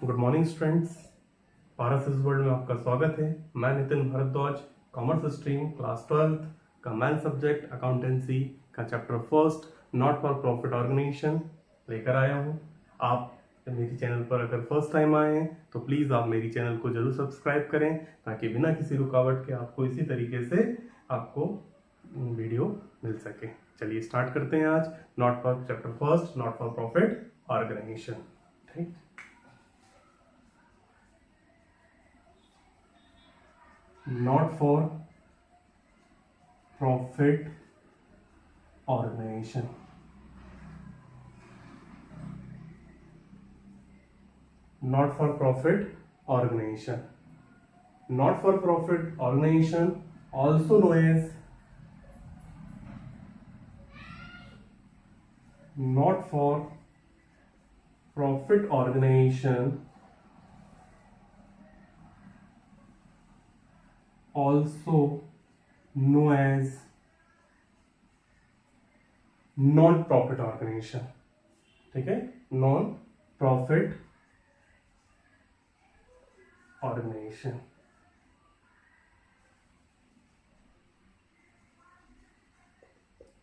Good morning students. पारस इस world में आपका स्वागत है। मैं Nitin Bhardwaj, commerce stream class 12 का मैन सब्जेक्ट अकाउंटेंसी का chapter first not for profit organisation लेकर आया हूँ। आप मेरी चैनल पर अगर फर्स्ट टाइम आए हैं तो प्लीज़ आप मेरी चैनल को जरूर सब्सक्राइब करें ताकि बिना किसी रुकावट के आपको इसी तरीके से आपको वीडियो मिल सके। चलिए स्टार्ट करते हैं आज not for chapter first not for profit organisation. ठीक, not for profit organization. Not for profit organization. Not for profit organization, also known as not for profit organization, also known as non profit organisation. ठीक है, non profit organisation.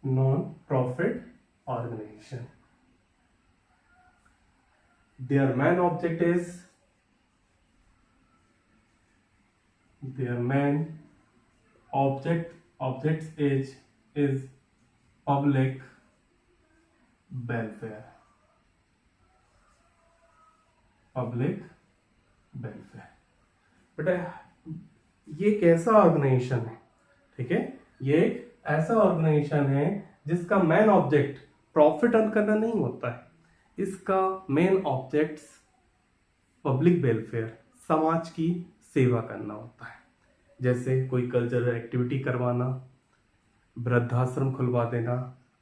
Non profit organisation, their main object is is public welfare। Public welfare. बेटा ये एक ऐसा organisation है, ठीक है, ये एक ऐसा ऑर्गेनाइजेशन है जिसका मेन ऑब्जेक्ट प्रॉफिट अर्न करना नहीं होता है। इसका मेन ऑब्जेक्ट पब्लिक वेलफेयर, समाज की सेवा करना होता है। जैसे कोई कल्चरल एक्टिविटी करवाना, वृद्धाश्रम खुलवा देना,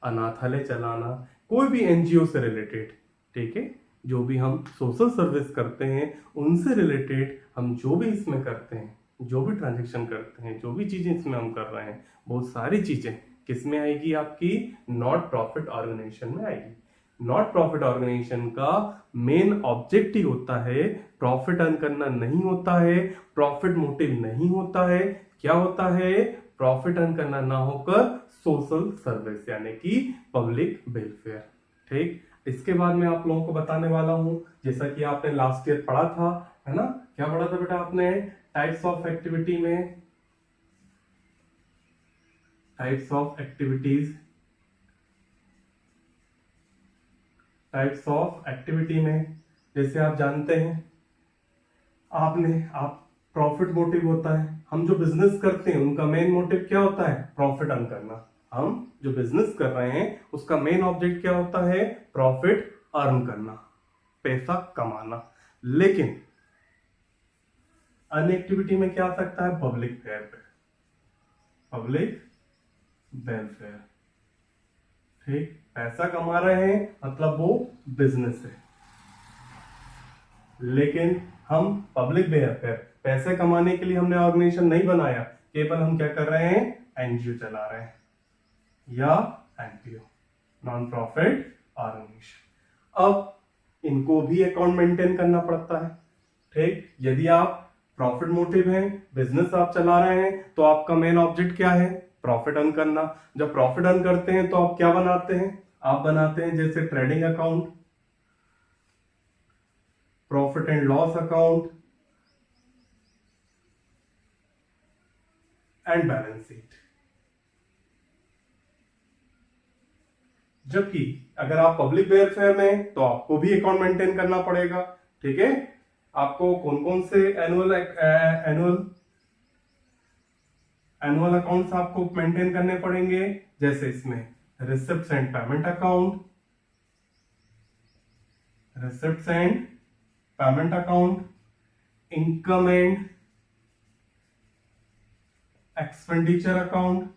अनाथालय चलाना, कोई भी एनजीओ से रिलेटेड, ठीक है, जो भी हम सोशल सर्विस करते हैं उनसे रिलेटेड हम जो भी इसमें करते हैं, जो भी ट्रांजेक्शन करते हैं, जो भी चीजें इसमें हम कर रहे हैं, बहुत सारी चीजें किस में आएगी? आपकी नॉट प्रॉफिट ऑर्गेनाइजेशन में आएगी। नॉट प्रॉफिट ऑर्गेनाइजेशन का मेन ऑब्जेक्ट ही होता है प्रॉफिट अर्न करना नहीं होता है, प्रॉफिट मोटिव नहीं होता है। क्या होता है? प्रॉफिट अर्न करना ना होकर सोशल सर्विस यानी कि पब्लिक वेलफेयर। ठीक, इसके बाद में आप लोगों को बताने वाला हूं, जैसा कि आपने लास्ट ईयर पढ़ा था, है ना? क्या पढ़ा था बेटा आपने? टाइप्स ऑफ एक्टिविटी में, types of activities, types of activity में जैसे आप जानते हैं, आप प्रॉफिट मोटिव होता है। हम जो बिजनेस करते हैं उनका मेन मोटिव क्या होता है? प्रॉफिट अर्न करना। हम जो बिजनेस कर रहे हैं उसका मेन ऑब्जेक्ट क्या होता है? प्रॉफिट अर्न करना, पैसा कमाना। लेकिन अन्य एक्टिविटी में क्या आ सकता है? Public welfare, public welfare. ठीक, पैसा कमा रहे हैं मतलब वो बिजनेस है, लेकिन हम पब्लिक वेलफेयर, पैसे कमाने के लिए हमने ऑर्गेनाइजेशन नहीं बनाया, केवल हम क्या कर रहे हैं? एनजीओ चला रहे हैं या एनपीओ, नॉन प्रॉफिट ऑर्गेनाइजेशन। अब इनको भी अकाउंट मेंटेन करना पड़ता है। ठीक, यदि आप प्रॉफिट मोटिव है, बिजनेस आप चला रहे हैं, तो आपका मेन ऑब्जेक्ट क्या है? प्रॉफिट अर्न करना। जब प्रॉफिट अर्न करते हैं तो आप क्या बनाते हैं? आप बनाते हैं जैसे trading account, profit and loss account and balance sheet. जबकि अगर आप पब्लिक वेलफेयर में तो आपको भी अकाउंट मेंटेन करना पड़ेगा। ठीक है, आपको कौन कौन से एनुअल अकाउंट्स आपको मेंटेन करने पड़ेंगे? जैसे इसमें receipts and payment account, receipts and payment account, income and expenditure account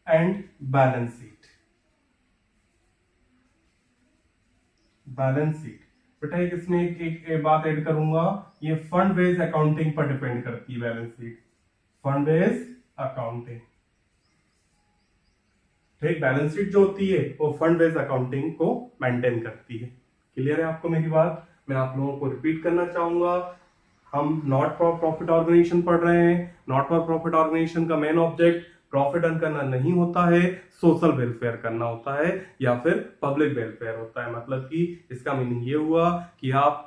and balance sheet. Balance sheet बेटा एक इसमें एक बात ऐड करूंगा, ये फंड बेस्ड अकाउंटिंग पर डिपेंड करती है। Balance sheet fund based accounting, ठीक, बैलेंस शीट जो होती है वो फंड बेस्ड अकाउंटिंग को मेंटेन करती है। क्लियर है आपको मेरी बात? मैं आप लोगों को रिपीट करना चाहूंगा, हम नॉट फॉर प्रॉफिट ऑर्गेनाइजेशन पढ़ रहे हैं। नॉट फॉर प्रॉफिट ऑर्गेनाइजेशन का मेन ऑब्जेक्ट प्रॉफिट अर्न करना नहीं होता है, सोशल वेलफेयर करना होता है या फिर पब्लिक वेलफेयर होता है। मतलब कि इसका मीनिंग ये हुआ कि आप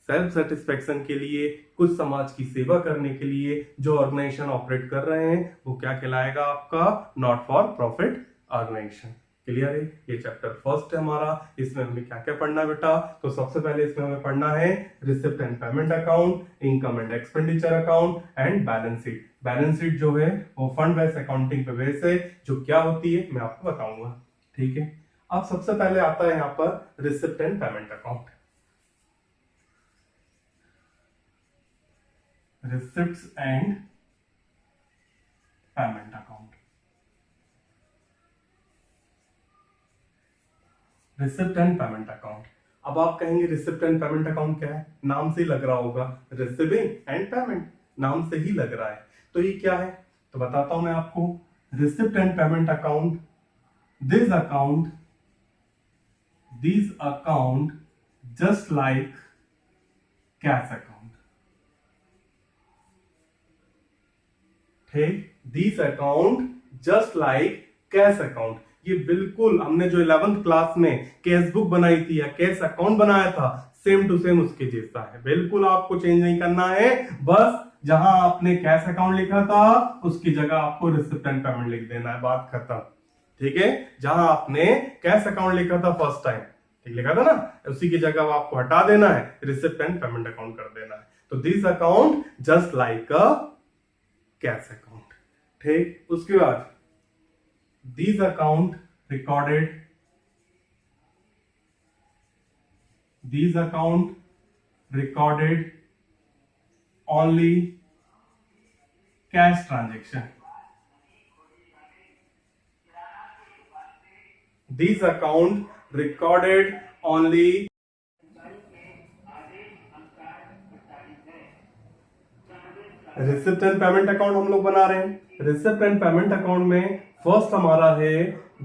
सेल्फ सेटिस्फेक्शन के लिए, कुछ समाज की सेवा करने के लिए जो ऑर्गेनाइजेशन ऑपरेट कर रहे हैं वो क्या कहलाएगा? आपका not for profit organisation. Clear है? ये चैप्टर फर्स्ट है हमारा। इसमें हमें क्या क्या पढ़ना है बेटा? तो सबसे पहले इसमें हमें पढ़ना है receipt and payment account, income and expenditure account and balance sheet. Balance sheet जो है वो फंड बेस्ड अकाउंटिंग पे बेस है, जो क्या होती है मैं आपको बताऊंगा। ठीक है, अब सबसे पहले आता है यहाँ पर receipt and payment account. Receipts and payment account. Receipt and payment account. अब आप कहेंगे रिसिप्ट एंड पेमेंट अकाउंट क्या है? नाम से ही लग रहा होगा, रिसीविंग एंड पेमेंट, नाम से ही लग रहा है। तो ये क्या है? तो बताता हूं मैं आपको। Receipt and payment account, this account just like cash account. ठीक, this account just like cash account. ये बिल्कुल हमने जो 11th क्लास में कैश बुक बनाई थी या कैश अकाउंट बनाया था, सेम टू सेम उसके जैसा है। बिल्कुल आपको चेंज नहीं करना है, बस जहां आपने कैश अकाउंट लिखा था उसकी जगह आपको रिसिप्ट एंड पेमेंट लिख देना है, बात खत्म। ठीक है, जहां आपने कैश अकाउंट लिखा था फर्स्ट टाइम, ठीक लिखा था ना, उसी की जगह आपको हटा देना है, रिसिप्ट एंड पेमेंट अकाउंट कर देना है। तो this account just like a cash account. ठीक, उसके बाद these account recorded only cash transaction. These account recorded only receipt and payment account हम लोग बना रहे हैं। रिसिप्ट एंड पेमेंट अकाउंट में फर्स्ट हमारा है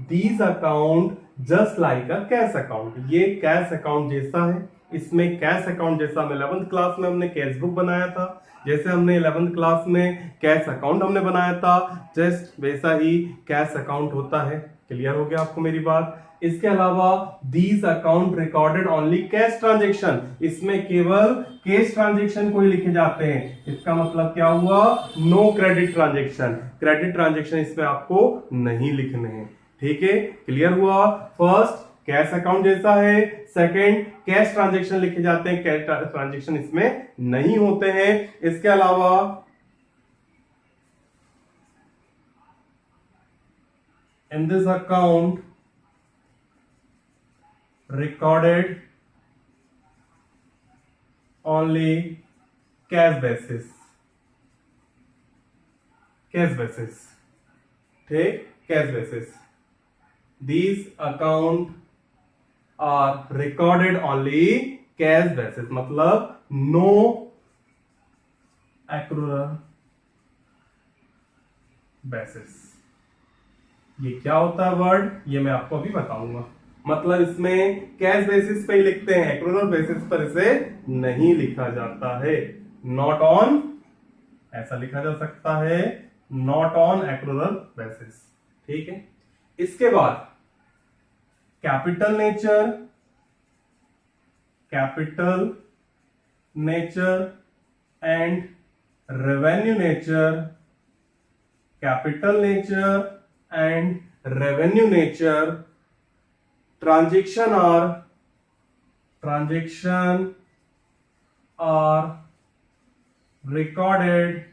these account just like a cash account. ये कैश अकाउंट जैसा है, इसमें कैश अकाउंट जैसा 11th क्लास में हमने कैश बुक बनाया था, जैसे हमने 11th क्लास में कैश अकाउंट हमने बनाया था, जस्ट वैसा ही कैश अकाउंट होता है। क्लियर हो गया आपको मेरी बात? इसके अलावा these account recorded only cash transaction, इसमें केवल कैश ट्रांजेक्शन को ही लिखे जाते हैं। इसका मतलब क्या हुआ? No credit transaction. Credit transaction इसमें आपको नहीं लिखने हैं। ठीक है, क्लियर हुआ? फर्स्ट कैश अकाउंट जैसा है, सेकंड कैश ट्रांजेक्शन लिखे जाते हैं, कैश ट्रांजेक्शन इसमें नहीं होते हैं। इसके अलावा इन this account recorded only cash basis। ठीक, cash basis. These account are recorded only cash basis, मतलब no accrual basis। ये क्या होता है वर्ड? ये मैं आपको अभी बताऊंगा। मतलब इसमें कैश बेसिस पे ही लिखते हैं, एक्रूरल बेसिस पर इसे नहीं लिखा जाता है। नॉट ऑन, ऐसा लिखा जा सकता है, नॉट ऑन एक्रूरल बेसिस। ठीक है, इसके बाद capital nature and revenue nature. Capital nature and revenue nature transaction are recorded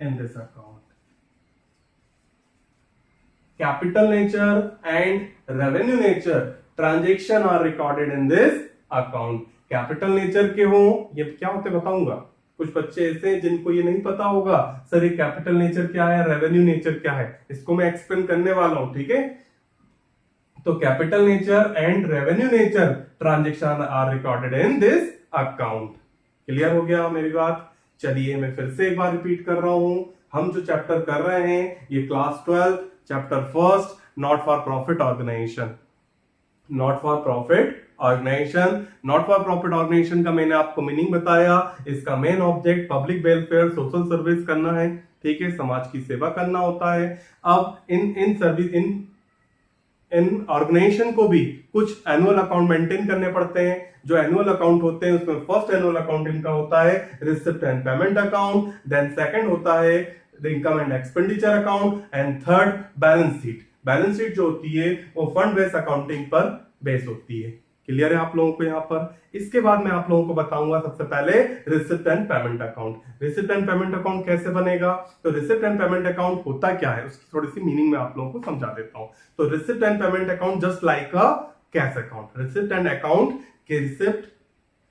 in this account। capital nature and revenue nature transaction are recorded in this account। capital nature के हो, ये क्या होते बताऊंगा। कुछ बच्चे ऐसे हैं जिनको ये नहीं पता होगा, सर ये कैपिटल नेचर क्या है, रेवेन्यू नेचर क्या है, इसको मैं एक्सप्लेन करने वाला हूं। ठीक है, तो capital nature and revenue nature transaction are recorded in this account. Clear हो गया मेरी बात? चलिए मैं फिर से एक बार रिपीट कर रहा हूं। हम जो चैप्टर कर रहे हैं ये class 12 chapter first not for profit organisation. Not for profit organisation. Not for profit organisation का मैंने आपको मीनिंग बताया। इसका main object public welfare, social service करना है, ठीक है, समाज की सेवा करना होता है। अब इन ऑर्गेनाइजेशन को भी कुछ एनुअल अकाउंट मेंटेन करने पड़ते हैं। जो एनुअल अकाउंट होते हैं उसमें फर्स्ट एनुअल अकाउंट इनका होता है receipt and payment account, then second होता है the income and expenditure account, and third balance sheet. Balance sheet जो होती है वो फंड बेस्ड अकाउंटिंग पर बेस होती है। क्लियर है आप लोगों को यहाँ पर? इसके बाद मैं आप लोगों को बताऊंगा सबसे पहले receipt and payment account. Receipt and payment account कैसे बनेगा? तो रिसिप्ट एंड पेमेंट अकाउंट होता क्या है उसकी थोड़ी सी मीनिंग मैं आप लोगों को समझा देता हूं। तो receipt and payment account just like a cash account. Receipt and account के receipt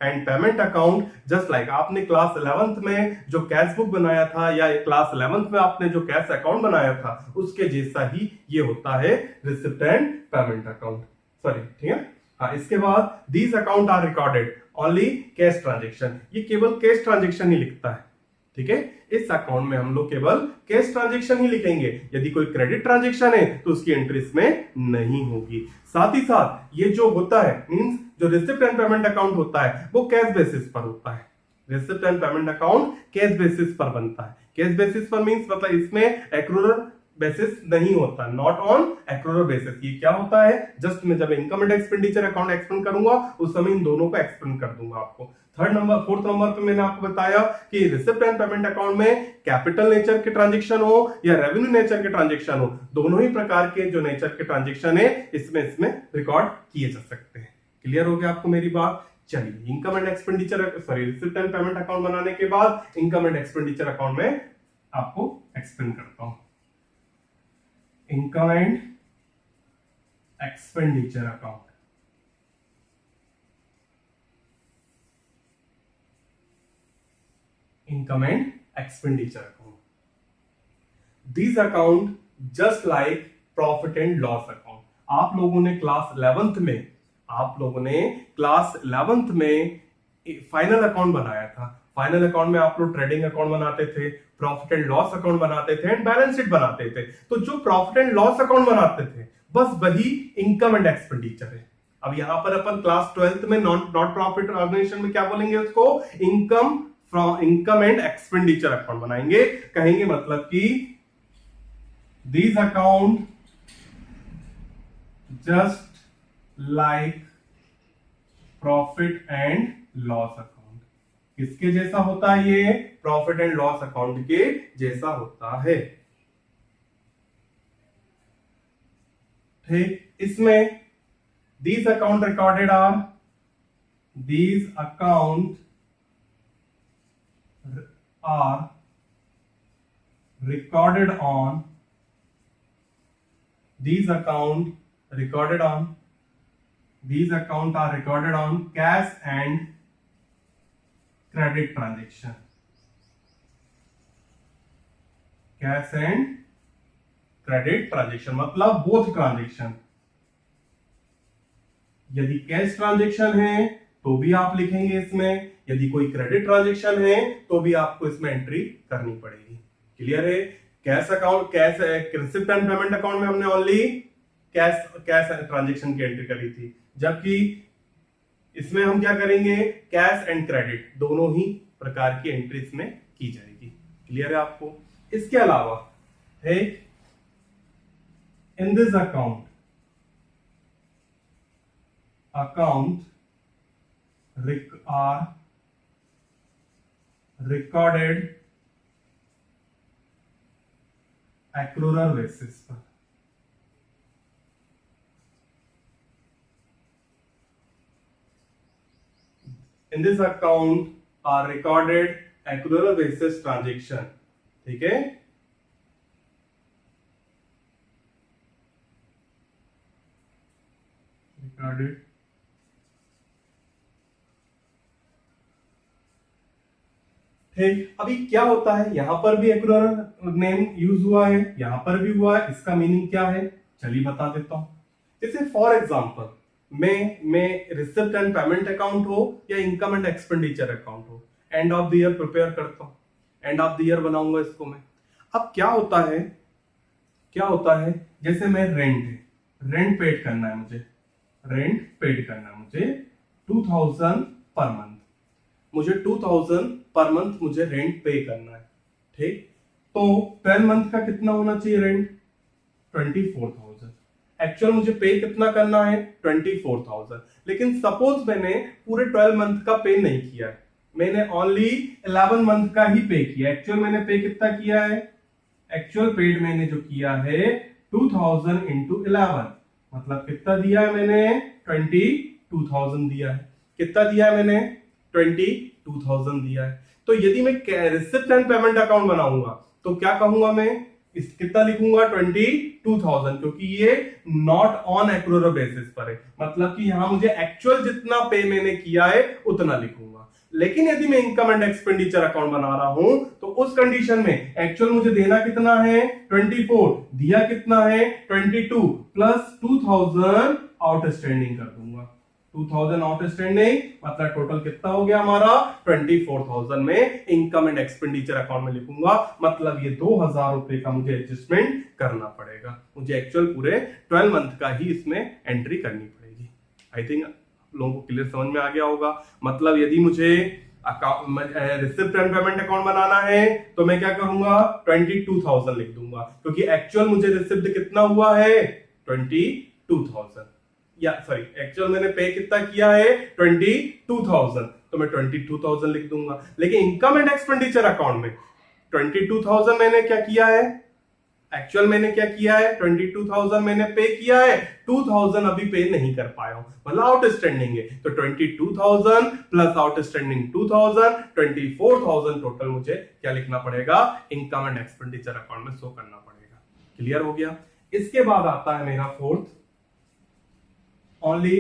and payment account just like आपने क्लास 11th में जो कैश बुक बनाया था या क्लास 11th में आपने जो कैश अकाउंट बनाया था उसके जैसा ही ये होता है receipt and payment account. Sorry, ठीक है। हाँ, इसके बाद these account are recorded only cash transaction. ये केवल कैश ट्रांजेक्शन ही लिखता है, ठीक है। इस अकाउंट में हम लोग केवल कैश ट्रांजेक्शन ही लिखेंगे। यदि कोई क्रेडिट ट्रांजेक्शन है तो उसकी एंट्री इसमें नहीं होगी। साथ ही साथ ये जो होता है मींस जो रिसिप्ट एंड पेमेंट अकाउंट होता है वो कैश बेसिस पर होता है। Receipt and payment account cash basis पर बनता है। कैश बेसिस पर मींस मतलब इसमें एक्रूरल बेसिस नहीं होता, नॉट ऑन एक्रूरल बेसिस। ये क्या होता है? जस्ट मैं जब income and expenditure account explain करूंगा उस समय इन दोनों को एक्सप्लेन कर दूंगा आपको। फोर्थ नंबर पे मैंने आपको बताया कि रिसिप्ट एंड पेमेंट अकाउंट में कैपिटल नेचर के ट्रांजेक्शन हो या रेवेन्यू नेचर के ट्रांजेक्शन हो, दोनों ही प्रकार के जो नेचर के ट्रांजेक्शन है इसमें रिकॉर्ड किए जा सकते हैं। क्लियर हो गया आपको मेरी बात? चलिए, income and expenditure sorry receipt and payment account बनाने के बाद इनकम एंड एक्सपेंडिचर अकाउंट में आपको एक्सप्लेन करता हूं। Income and expenditure account, income and expenditure account. These account just like profit and loss account. आप लोगों ने क्लास 11th में फाइनल अकाउंट बनाया था। फाइनल अकाउंट में आप लोग ट्रेडिंग अकाउंट बनाते थे, प्रॉफिट एंड लॉस अकाउंट बनाते थे एंड बैलेंस शीट बनाते थे। तो जो प्रॉफिट एंड लॉस अकाउंट बनाते थे बस वही इनकम एंड एक्सपेंडिचर है। अब यहां पर अपन क्लास 12th में नॉट प्रॉफिट ऑर्गेनाइजेशन में क्या बोलेंगे उसको? इनकम एंड एक्सपेंडिचर अकाउंट बनाएंगे। कहेंगे मतलब कि these account just like profit and loss account. किसके जैसा होता है? ये प्रॉफिट एंड लॉस अकाउंट के जैसा होता है, ठीक। इसमें these account recorded are these account are recorded on these account are recorded on cash and credit transaction. Cash and credit transaction मतलब बोथ ट्रांजेक्शन। यदि कैश ट्रांजेक्शन है तो भी आप लिखेंगे इसमें, यदि कोई क्रेडिट ट्रांजेक्शन है तो भी आपको इसमें एंट्री करनी पड़ेगी। क्लियर है? Cash account, cash receipt and payment account में हमने ओनली कैश ट्रांजेक्शन की एंट्री करी थी, जबकि इसमें हम क्या करेंगे? कैश एंड क्रेडिट दोनों ही प्रकार की एंट्री इसमें की जाएगी। क्लियर है आपको? इसके अलावा है इन this account are recorded accrual basis पर। In this account are recorded accrual basis transaction, ठीक है? Recorded ठीक। अभी क्या होता है, यहां पर भी एक्रूअल नेम यूज हुआ है, यहां पर भी हुआ है। इसका मीनिंग क्या है चलिए बता देता हूं। जैसे फॉर एग्जांपल मैं रिसिप्ट एंड पेमेंट अकाउंट हो या इनकम एंड एक्सपेंडिचर अकाउंट हो, end of the year prepare करता हूं, एंड ऑफ द ईयर बनाऊंगा इसको मैं। अब क्या होता है जैसे मैं रेंट पेड करना है मुझे, रेंट पेड करना है मुझे 2000 पर मंथ, मुझे 2000 पर मंथ मुझे रेंट पे करना है। ठीक, तो 12 मंथ का कितना होना चाहिए रेंट? 24,000। एक्चुअल मुझे पे कितना करना है? 24,000। लेकिन सपोज मैंने पूरे 12 मंथ का पे नहीं किया है, मैंने ओनली 11 मंथ का ही पे किया। एक्चुअल मैंने पे कितना किया है? एक्चुअल पेड मैंने जो किया है 2000 इंटू 11, मतलब कितना दिया है मैंने? 22,000 दिया है। कितना दिया है मैंने? 22,000 दिया है। तो यदि मैं रिसिप्ट एंड पेमेंट अकाउंट बनाऊंगा तो क्या कहूंगा मैं? इस कितना लिखूंगा? 22,000, क्योंकि ये नॉट ऑन एक्रूरल बेसिस पर है, मतलब कि यहां मुझे एक्चुअल जितना पे मैंने किया है उतना लिखूंगा। लेकिन यदि मैं इनकम एंड एक्सपेंडिचर अकाउंट बना रहा हूं तो उस कंडीशन में एक्चुअल मुझे देना कितना है? 24, दिया कितना है? 22 प्लस 2000 आउटस्टैंडिंग कर दूंगा। 2000 आउटस्टैंडिंग मतलब टोटल कितना हो गया हमारा? 24,000 में इनकम एंड एक्सपेंडिचर अकाउंट में लिखूंगा, मतलब ये 2,000 रुपए का मुझे एडजस्टमेंट करना पड़ेगा। मुझे एक्चुअल पूरे 12 मंथ का ही इसमें एंट्री करनी पड़ेगी। आई थिंक लोगों को क्लियर समझ में आ गया होगा। मतलब यदि मुझे रिसिप्ट एंड पेमेंट अकाउंट बनाना है तो मैं क्या करूंगा? 22,000 लिख दूंगा, क्योंकि एक्चुअल मुझे रिसिप्ट कितना हुआ है? 22,000, या सॉरी एक्चुअल मैंने पे कितना किया है? 22,000, तो मैं 22,000 लिख दूंगा। लेकिन इनकम एंड एक्सपेंडिचर अकाउंट में 22,000 मैंने क्या किया है? एक्चुअल मैंने क्या किया है? 22,000 मैंने पे किया है, 2,000 अभी पे नहीं कर पाया हूं, मतलब आउटस्टैंडिंग है। तो 22,000 प्लस आउटस्टैंडिंग 2,000, 24,000 टोटल मुझे क्या लिखना पड़ेगा? इनकम एंड एक्सपेंडिचर अकाउंट में शो करना पड़ेगा। क्लियर हो गया? इसके बाद आता है मेरा fourth, only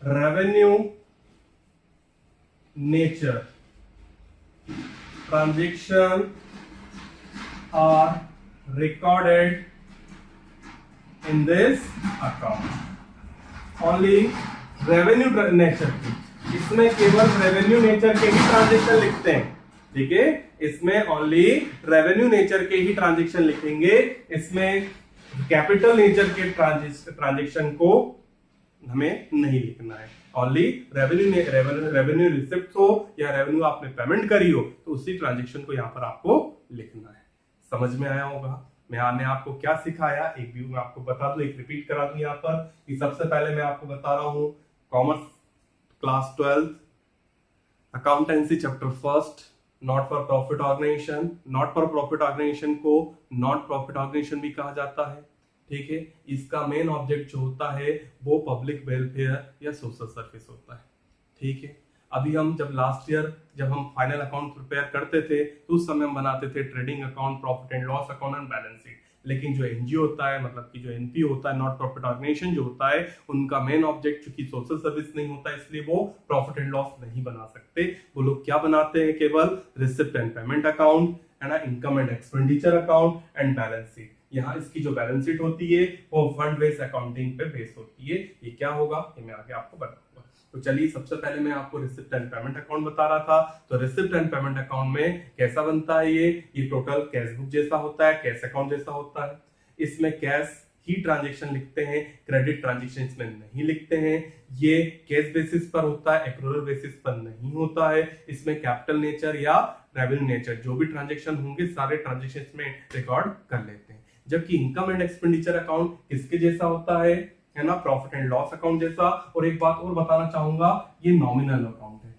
revenue nature transaction are recorded in this account। only revenue nature की, इसमें केवल रेवेन्यू नेचर के ही ट्रांजेक्शन लिखते हैं। ठीक है, इसमें ओनली रेवेन्यू नेचर के ही ट्रांजेक्शन लिखेंगे। इसमें कैपिटल नेचर के ट्रांजेक्शन को हमें नहीं लिखना है। ओनली रेवेन्यू रिसिप्ट हो या रेवेन्यू आपने पेमेंट करी हो तो उसी ट्रांजेक्शन को यहां पर आपको लिखना है। समझ में आया होगा मैंने आपको क्या सिखाया? एक व्यू में आपको बता दूं, एक रिपीट करा दूं यहां पर कि सबसे पहले मैं आपको बता रहा हूं commerce class 12 accountancy chapter first, not for profit organisation. Not for profit organisation को नॉट प्रॉफिट ऑर्गेनाइजेशन भी कहा जाता है। ठीक है, इसका मेन ऑब्जेक्ट जो होता है वो पब्लिक वेलफेयर या सोशल सर्विस होता है। ठीक है, अभी हम जब लास्ट ईयर जब हम फाइनल अकाउंट प्रिपेयर करते थे तो उस समय हम बनाते थे trading account, profit and loss account and balance sheet. लेकिन जो एनजीओ होता है, मतलब कि जो एनपीओ होता है, नॉट प्रॉफिट ऑर्गेनाइजेशन जो होता है, उनका मेन ऑब्जेक्ट चूंकि सोशल सर्विस नहीं होता इसलिए वो प्रॉफिट एंड लॉस नहीं बना सकते। वो लोग क्या बनाते हैं? केवल रिसिप्ट एंड पेमेंट अकाउंट है ना, income and expenditure account and balance sheet. यहाँ इसकी जो बैलेंस शीट होती है वो फंड बेस्ड अकाउंटिंग पे बेस होती है। ये क्या होगा ये मैं आगे आपको बताऊंगा। तो चलिए सबसे पहले मैं आपको रिसिप्ट एंड पेमेंट अकाउंट बता रहा था। तो रिसिप्ट एंड पेमेंट अकाउंट में कैसा बनता है? ये टोटल कैश बुक जैसा होता है, कैश अकाउंट जैसा होता है। इसमें कैश ही ट्रांजेक्शन लिखते हैं, क्रेडिट ट्रांजेक्शन इसमें नहीं लिखते हैं। ये कैश बेसिस पर होता है, एक्रूरल बेसिस पर नहीं होता है। इसमें कैपिटल नेचर या रेवेन्यू नेचर जो भी ट्रांजेक्शन होंगे सारे ट्रांजेक्शन इसमें रिकॉर्ड कर लेते हैं। जबकि इनकम एंड एक्सपेंडिचर अकाउंट किसके जैसा होता है ना, प्रॉफिट एंड लॉस अकाउंट जैसा। और एक बात और बताना चाहूंगा, ये नॉमिनल अकाउंट है,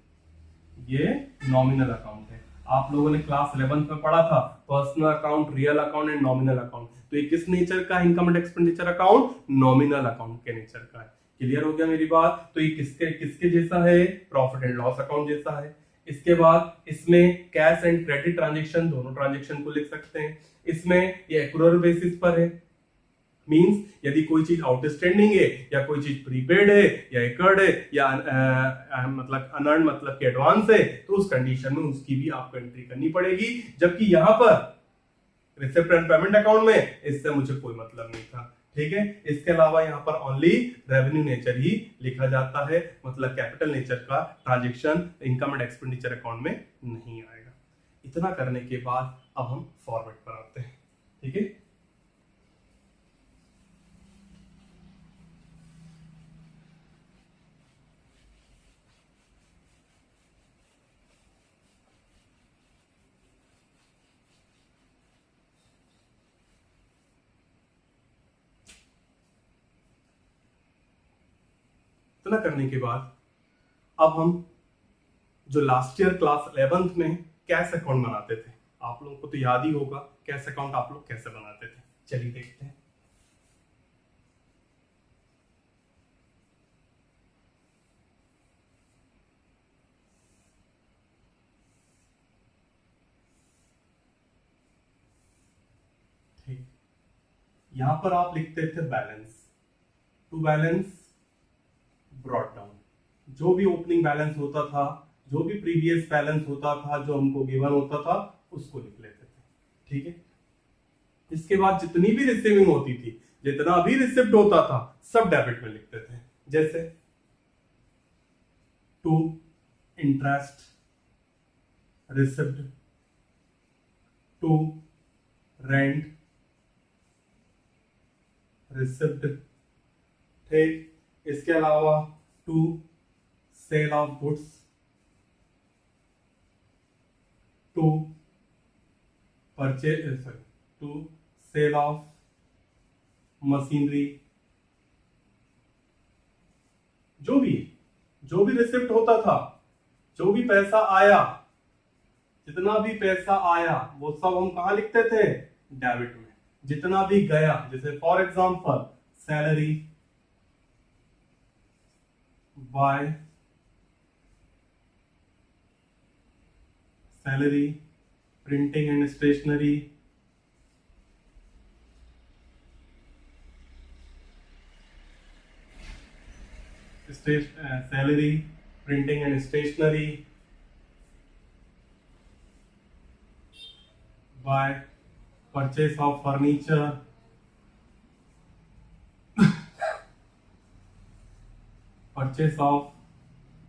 ये नॉमिनल अकाउंट है। आप लोगों ने क्लास 11 में पढ़ा था personal account, real account and nominal account. तो ये किस नेचर का income and expenditure account? Nominal account के नेचर का है। क्लियर हो गया मेरी बात? तो ये किसके किसके जैसा है? प्रॉफिट एंड लॉस अकाउंट जैसा है। इसके बाद इसमें कैश एंड क्रेडिट ट्रांजेक्शन दोनों ट्रांजेक्शन को लिख सकते हैं। इसमें ये एक्रूरल बेसिस पर है, मींस यदि कोई चीज आउटस्टैंडिंग है या कोई चीज प्रीपेड है या एकर्ड है या मतलब अनअर्न्ड मतलब कि एडवांस है तो उस कंडीशन में उसकी भी आपको एंट्री करनी पड़ेगी। जबकि यहां पर रिसिप्ट एंड पेमेंट अकाउंट में इससे मुझे कोई मतलब नहीं था। ठीक है, इसके अलावा यहाँ पर ओनली रेवेन्यू नेचर ही लिखा जाता है, मतलब कैपिटल नेचर का transaction income and expenditure account में नहीं आएगा। इतना करने के बाद अब हम फॉरवर्ड पर आते हैं। ठीक है, इतना करने के बाद अब हम जो लास्ट ईयर क्लास 11th में कैश अकाउंट बनाते थे, आप लोगों को तो याद ही होगा कैश अकाउंट आप लोग कैसे बनाते थे। चलिए देखते हैं। ठीक, यहां पर आप लिखते थे balance, to balance brought down, जो भी ओपनिंग बैलेंस होता था, जो भी प्रीवियस बैलेंस होता था, जो हमको गिवन होता था, उसको लिख लेते थे। ठीक है, इसके बाद जितनी भी रिसीविंग होती थी, जितना भी रिसिप्ट होता था, सब डेबिट में लिखते थे। जैसे to interest receipt, to rent receipt, ठीक, इसके अलावा to sale of goods, to purchase, to sale of machinery, जो भी रिसिप्ट होता था, जो भी पैसा आया, जितना भी पैसा आया वो सब हम कहां लिखते थे, डेबिट में। जितना भी गया, जैसे for example salary by salary, printing and stationery, salary, printing and stationery, by purchase of furniture, purchase of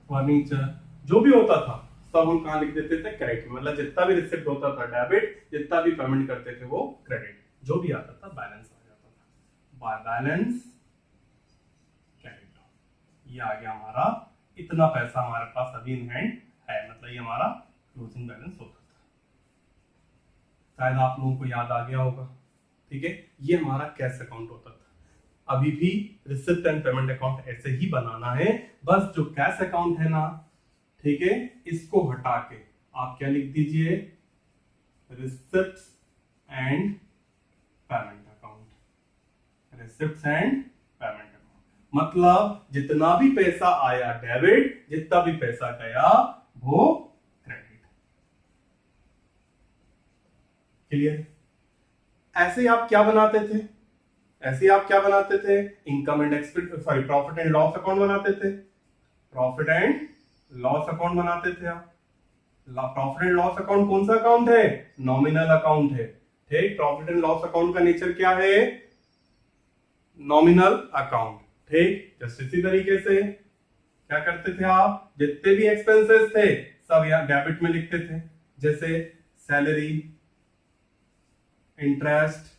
furniture, जो भी होता था सब हम कहां लिख देते थे, क्रेडिट। मतलब जितना भी रिसिप्ट होता था डेबिट, जितना भी पेमेंट करते थे वो क्रेडिट, जो भी आता था बैलेंस आ जाता था, बाय बैलेंस क्रेडिट। ये आ गया हमारा, इतना पैसा हमारे पास अभी इन हैंड है, मतलब ये हमारा क्लोजिंग बैलेंस होता था। शायद आप लोगों को याद आ गया होगा। ठीक है, ये हमारा कैश अकाउंट होता था। अभी भी रिसिप्ट एंड पेमेंट अकाउंट ऐसे ही बनाना है, बस जो कैश अकाउंट है ना, ठीक है, इसको हटा के आप क्या लिख दीजिए, receipt and payment account, receipt and payment account. मतलब जितना भी पैसा आया डेबिट, जितना भी पैसा गया वो क्रेडिट। क्लियर? ऐसे ही आप क्या बनाते थे, income and expense, sorry, profit and loss account बनाते थे, प्रॉफिट एंड लॉस अकाउंट बनाते थे आप। प्रॉफिट एंड लॉस अकाउंट कौन सा अकाउंट है, नॉमिनल अकाउंट है। ठीक, प्रॉफिट एंड लॉस अकाउंट का नेचर क्या है, नॉमिनल अकाउंट। ठीक, जस्ट इसी तरीके से क्या करते थे आप, जितने भी एक्सपेंसेस थे सब यहाँ डेबिट में लिखते थे, जैसे सैलरी, इंटरेस्ट,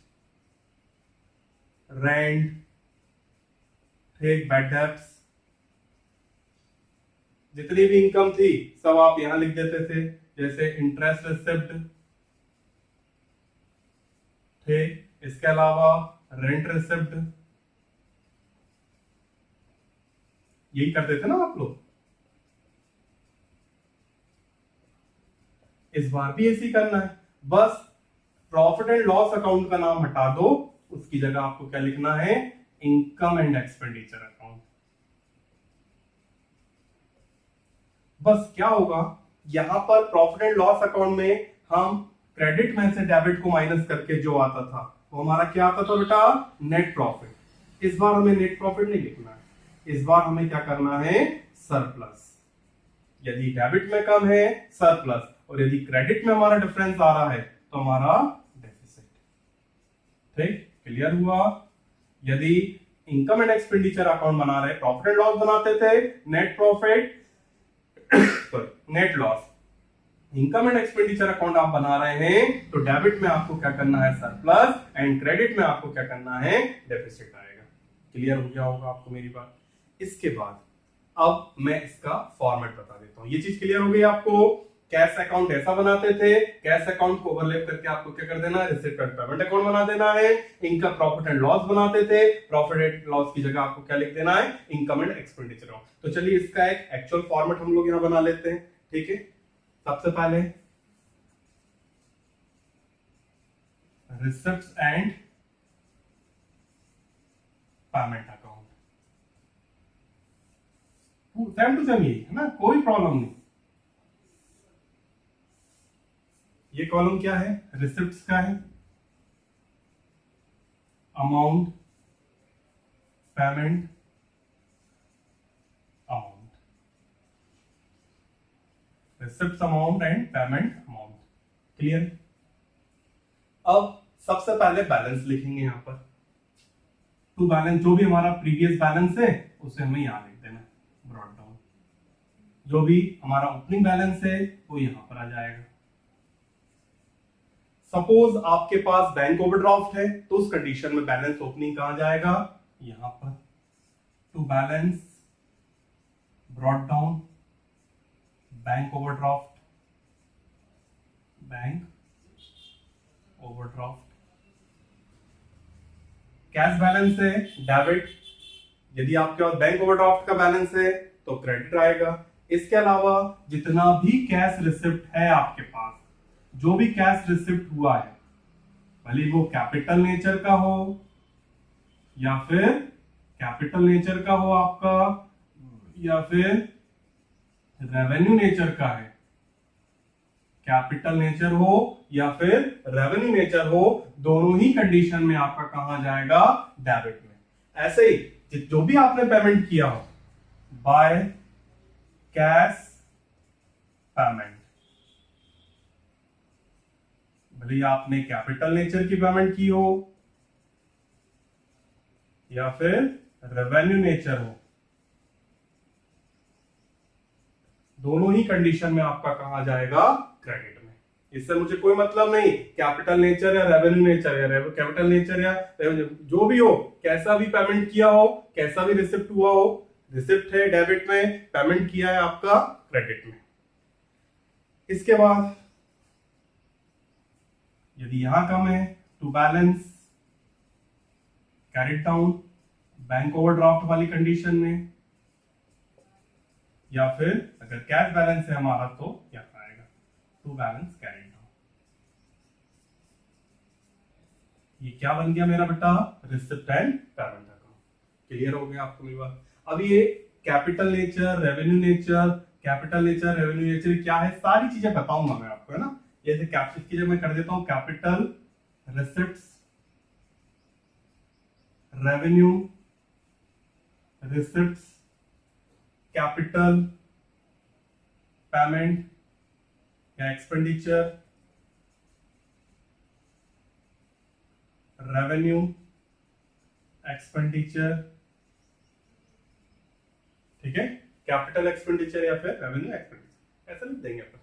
रेंट, ठीक, बैड डेब्ट्स, जितनी भी इनकम थी सब आप यहां लिख देते थे, जैसे इंटरेस्ट रिसिप्ट, ठीक, इसके अलावा रेंट रिसिप्ट। यही करते थे ना आप लोग। इस बार भी ऐसे ही करना है, बस प्रॉफिट एंड लॉस अकाउंट का नाम हटा दो, उसकी जगह आपको क्या लिखना है, इनकम एंड एक्सपेंडिचर अकाउंट। बस क्या होगा, यहां पर प्रॉफिट एंड लॉस अकाउंट में हम क्रेडिट में से डेबिट को माइनस करके जो आता था वो हमारा क्या आता था बेटा, नेट प्रॉफिट। इस बार हमें नेट प्रॉफिट नहीं लिखना है, इस बार हमें क्या करना है, सरप्लस। यदि डेबिट में कम है सरप्लस, और यदि क्रेडिट में हमारा डिफरेंस आ रहा है तो हमारा डेफिसिट। ठीक, क्लियर हुआ? यदि इनकम एंड एक्सपेंडिचर अकाउंट बना रहे, प्रॉफिट एंड लॉस बनाते थे, net profit net loss, income and expenditure account आप बना रहे हैं तो डेबिट में आपको क्या करना है, सरप्लस, एंड क्रेडिट में आपको क्या करना है, डेफिसिट आएगा। क्लियर हो गया होगा आपको मेरी बात? इसके बाद अब मैं इसका फॉर्मेट बता देता हूं। ये चीज क्लियर हो गई आपको? कैश अकाउंट ऐसा बनाते थे, कैश अकाउंट को ओवरलैप करके आपको क्या कर देना है, रिसिप्ट एंड पेमेंट अकाउंट बना देना है। इनकम प्रॉफिट एंड लॉस बनाते थे, प्रॉफिट एंड लॉस की जगह आपको क्या लिख देना है, इनकम एंड एक्सपेंडिचर अकाउंट। तो चलिए इसका एक एक्चुअल फॉर्मेट हम लोग यहां बना लेते हैं। ठीक है, सबसे पहले receipts and payment account, same to same यही है ना, कोई प्रॉब्लम नहीं। ये कॉलम क्या है, रिसिप्ट्स का है, amount, payment, amount, receipts amount and payment amount. Clear. अब सबसे पहले बैलेंस लिखेंगे यहां पर, टू बैलेंस, जो भी हमारा प्रीवियस बैलेंस है उसे हमें यहां लिख देना, ब्रॉट डाउन। जो भी हमारा ओपनिंग बैलेंस है वो यहां पर आ जाएगा। सपोज आपके पास बैंक ओवरड्राफ्ट है तो उस कंडीशन में बैलेंस ओपनिंग कहां जाएगा, यहां पर, to balance, brought down, bank overdraft, bank overdraft. Cash balance है, डेबिट, यदि आपके पास बैंक ओवरड्राफ्ट का बैलेंस है तो क्रेडिट आएगा। इसके अलावा जितना भी कैश रिसिप्ट है आपके पास, जो भी कैश रिसिप्ट हुआ है, भले वो कैपिटल नेचर का हो या फिर कैपिटल नेचर का हो आपका, या फिर रेवेन्यू नेचर का है, कैपिटल नेचर हो या फिर रेवेन्यू नेचर हो, दोनों ही कंडीशन में आपका कहां जाएगा, डेबिट में। ऐसे ही जो भी आपने पेमेंट किया हो बाय कैश पेमेंट, भले आपने कैपिटल नेचर की पेमेंट की हो या फिर रेवेन्यू नेचर हो, दोनों ही कंडीशन में आपका कहा जाएगा, क्रेडिट में। इससे मुझे कोई मतलब नहीं कैपिटल नेचर या रेवेन्यू नेचर या कैपिटल नेचर या जो भी हो, कैसा भी पेमेंट किया हो, कैसा भी रिसिप्ट हुआ हो, रिसिप्ट है डेबिट में, पेमेंट किया है आपका क्रेडिट में। इसके बाद यदि यहां कम है, to balance, carried down, bank overdraft वाली कंडीशन में, या फिर अगर कैश बैलेंस है हमारा तो क्या आएगा, टू बैलेंस, कैरिड डाउन। ये क्या बन गया मेरा बेटा, receipt and payment account. Clear हो गया आपको मेरी बात। अब ये capital nature, revenue nature, capital nature, revenue nature क्या है, सारी चीजें बताऊंगा मैं आपको, है ना। जैसे कैपिटल की जगह मैं कर देता हूं capital, receipts, revenue, receipts, capital, payment या एक्सपेंडिचर, रेवेन्यू, एक्सपेंडिचर। ठीक है, कैपिटल एक्सपेंडिचर या फिर रेवेन्यू एक्सपेंडिचर, ऐसा लिख देंगे अपन।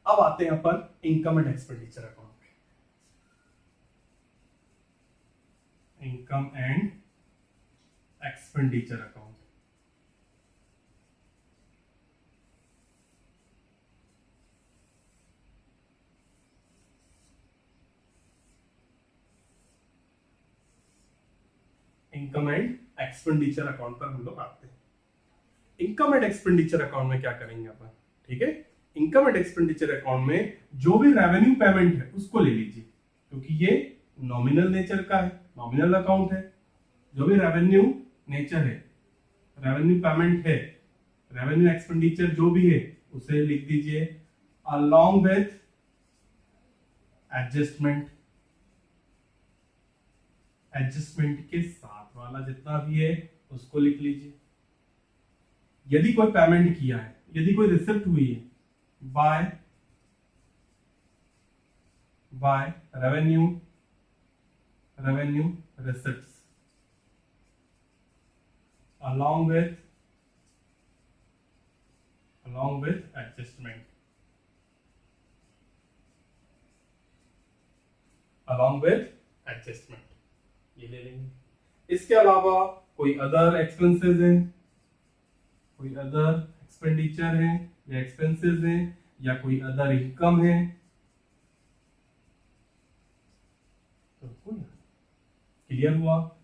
अब आते हैं अपन इनकम एंड एक्सपेंडिचर अकाउंट पे। Income and expenditure account, income and expenditure account पर हम लोग आते हैं। इनकम एंड एक्सपेंडिचर अकाउंट में क्या करेंगे अपन, ठीक है। इनकम एंड एक्सपेंडिचर अकाउंट में जो भी रेवेन्यू पेमेंट है उसको ले लीजिए, क्योंकि ये नॉमिनल नेचर का है, नॉमिनल अकाउंट है। जो भी रेवेन्यू नेचर है, रेवेन्यू पेमेंट है, रेवेन्यू एक्सपेंडिचर जो भी है उसे लिख दीजिए अलोंग विथ एडजस्टमेंट, एडजस्टमेंट के साथ वाला जितना भी है उसको लिख लीजिए। यदि कोई पेमेंट किया है, यदि कोई रिसिप्ट हुई है by revenue, revenue receipts along with adjustment, ये ले लेंगे। इसके अलावा कोई अदर एक्सपेंसेस हैं, कोई अदर एक्सपेंडिचर है या एक्सपेंसेस हैं, या कोई अदर इनकम है तो क्लियर हुआ।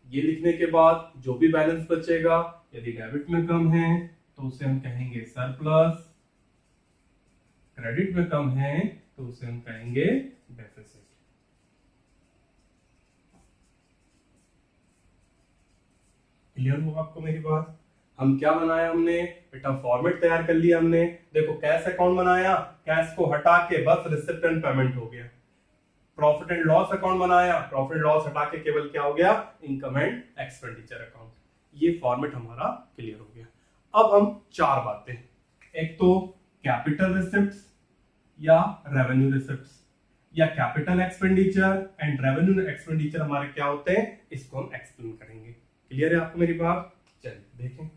ये लिखने के बाद जो भी बैलेंस बचेगा यदि डेबिट में कम है तो उसे हम कहेंगे सरप्लस, क्रेडिट में कम है तो उसे हम कहेंगे डेफिसिट। क्लियर हुआ आपको मेरी बात। हम क्या बनाया हमने बेटा, फॉर्मेट तैयार कर लिया हमने। देखो कैश अकाउंट बनाया, कैश को हटा के बस रिसिप्ट एंड पेमेंट हो गया। प्रॉफिट एंड लॉस अकाउंट बनाया, प्रॉफिट लॉस हटा के केवल क्या हो गया, इनकम एंड एक्सपेंडिचर अकाउंट। ये फॉर्मेट हमारा क्लियर हो गया। अब हम चार बातें, एक तो कैपिटल रिसिप्ट्स या रेवेन्यू रिसिप्ट्स या capital expenditure and revenue expenditure हमारे क्या होते हैं, इसको हम एक्सप्लेन करेंगे। क्लियर है आपको मेरी बात। चलिए देखें।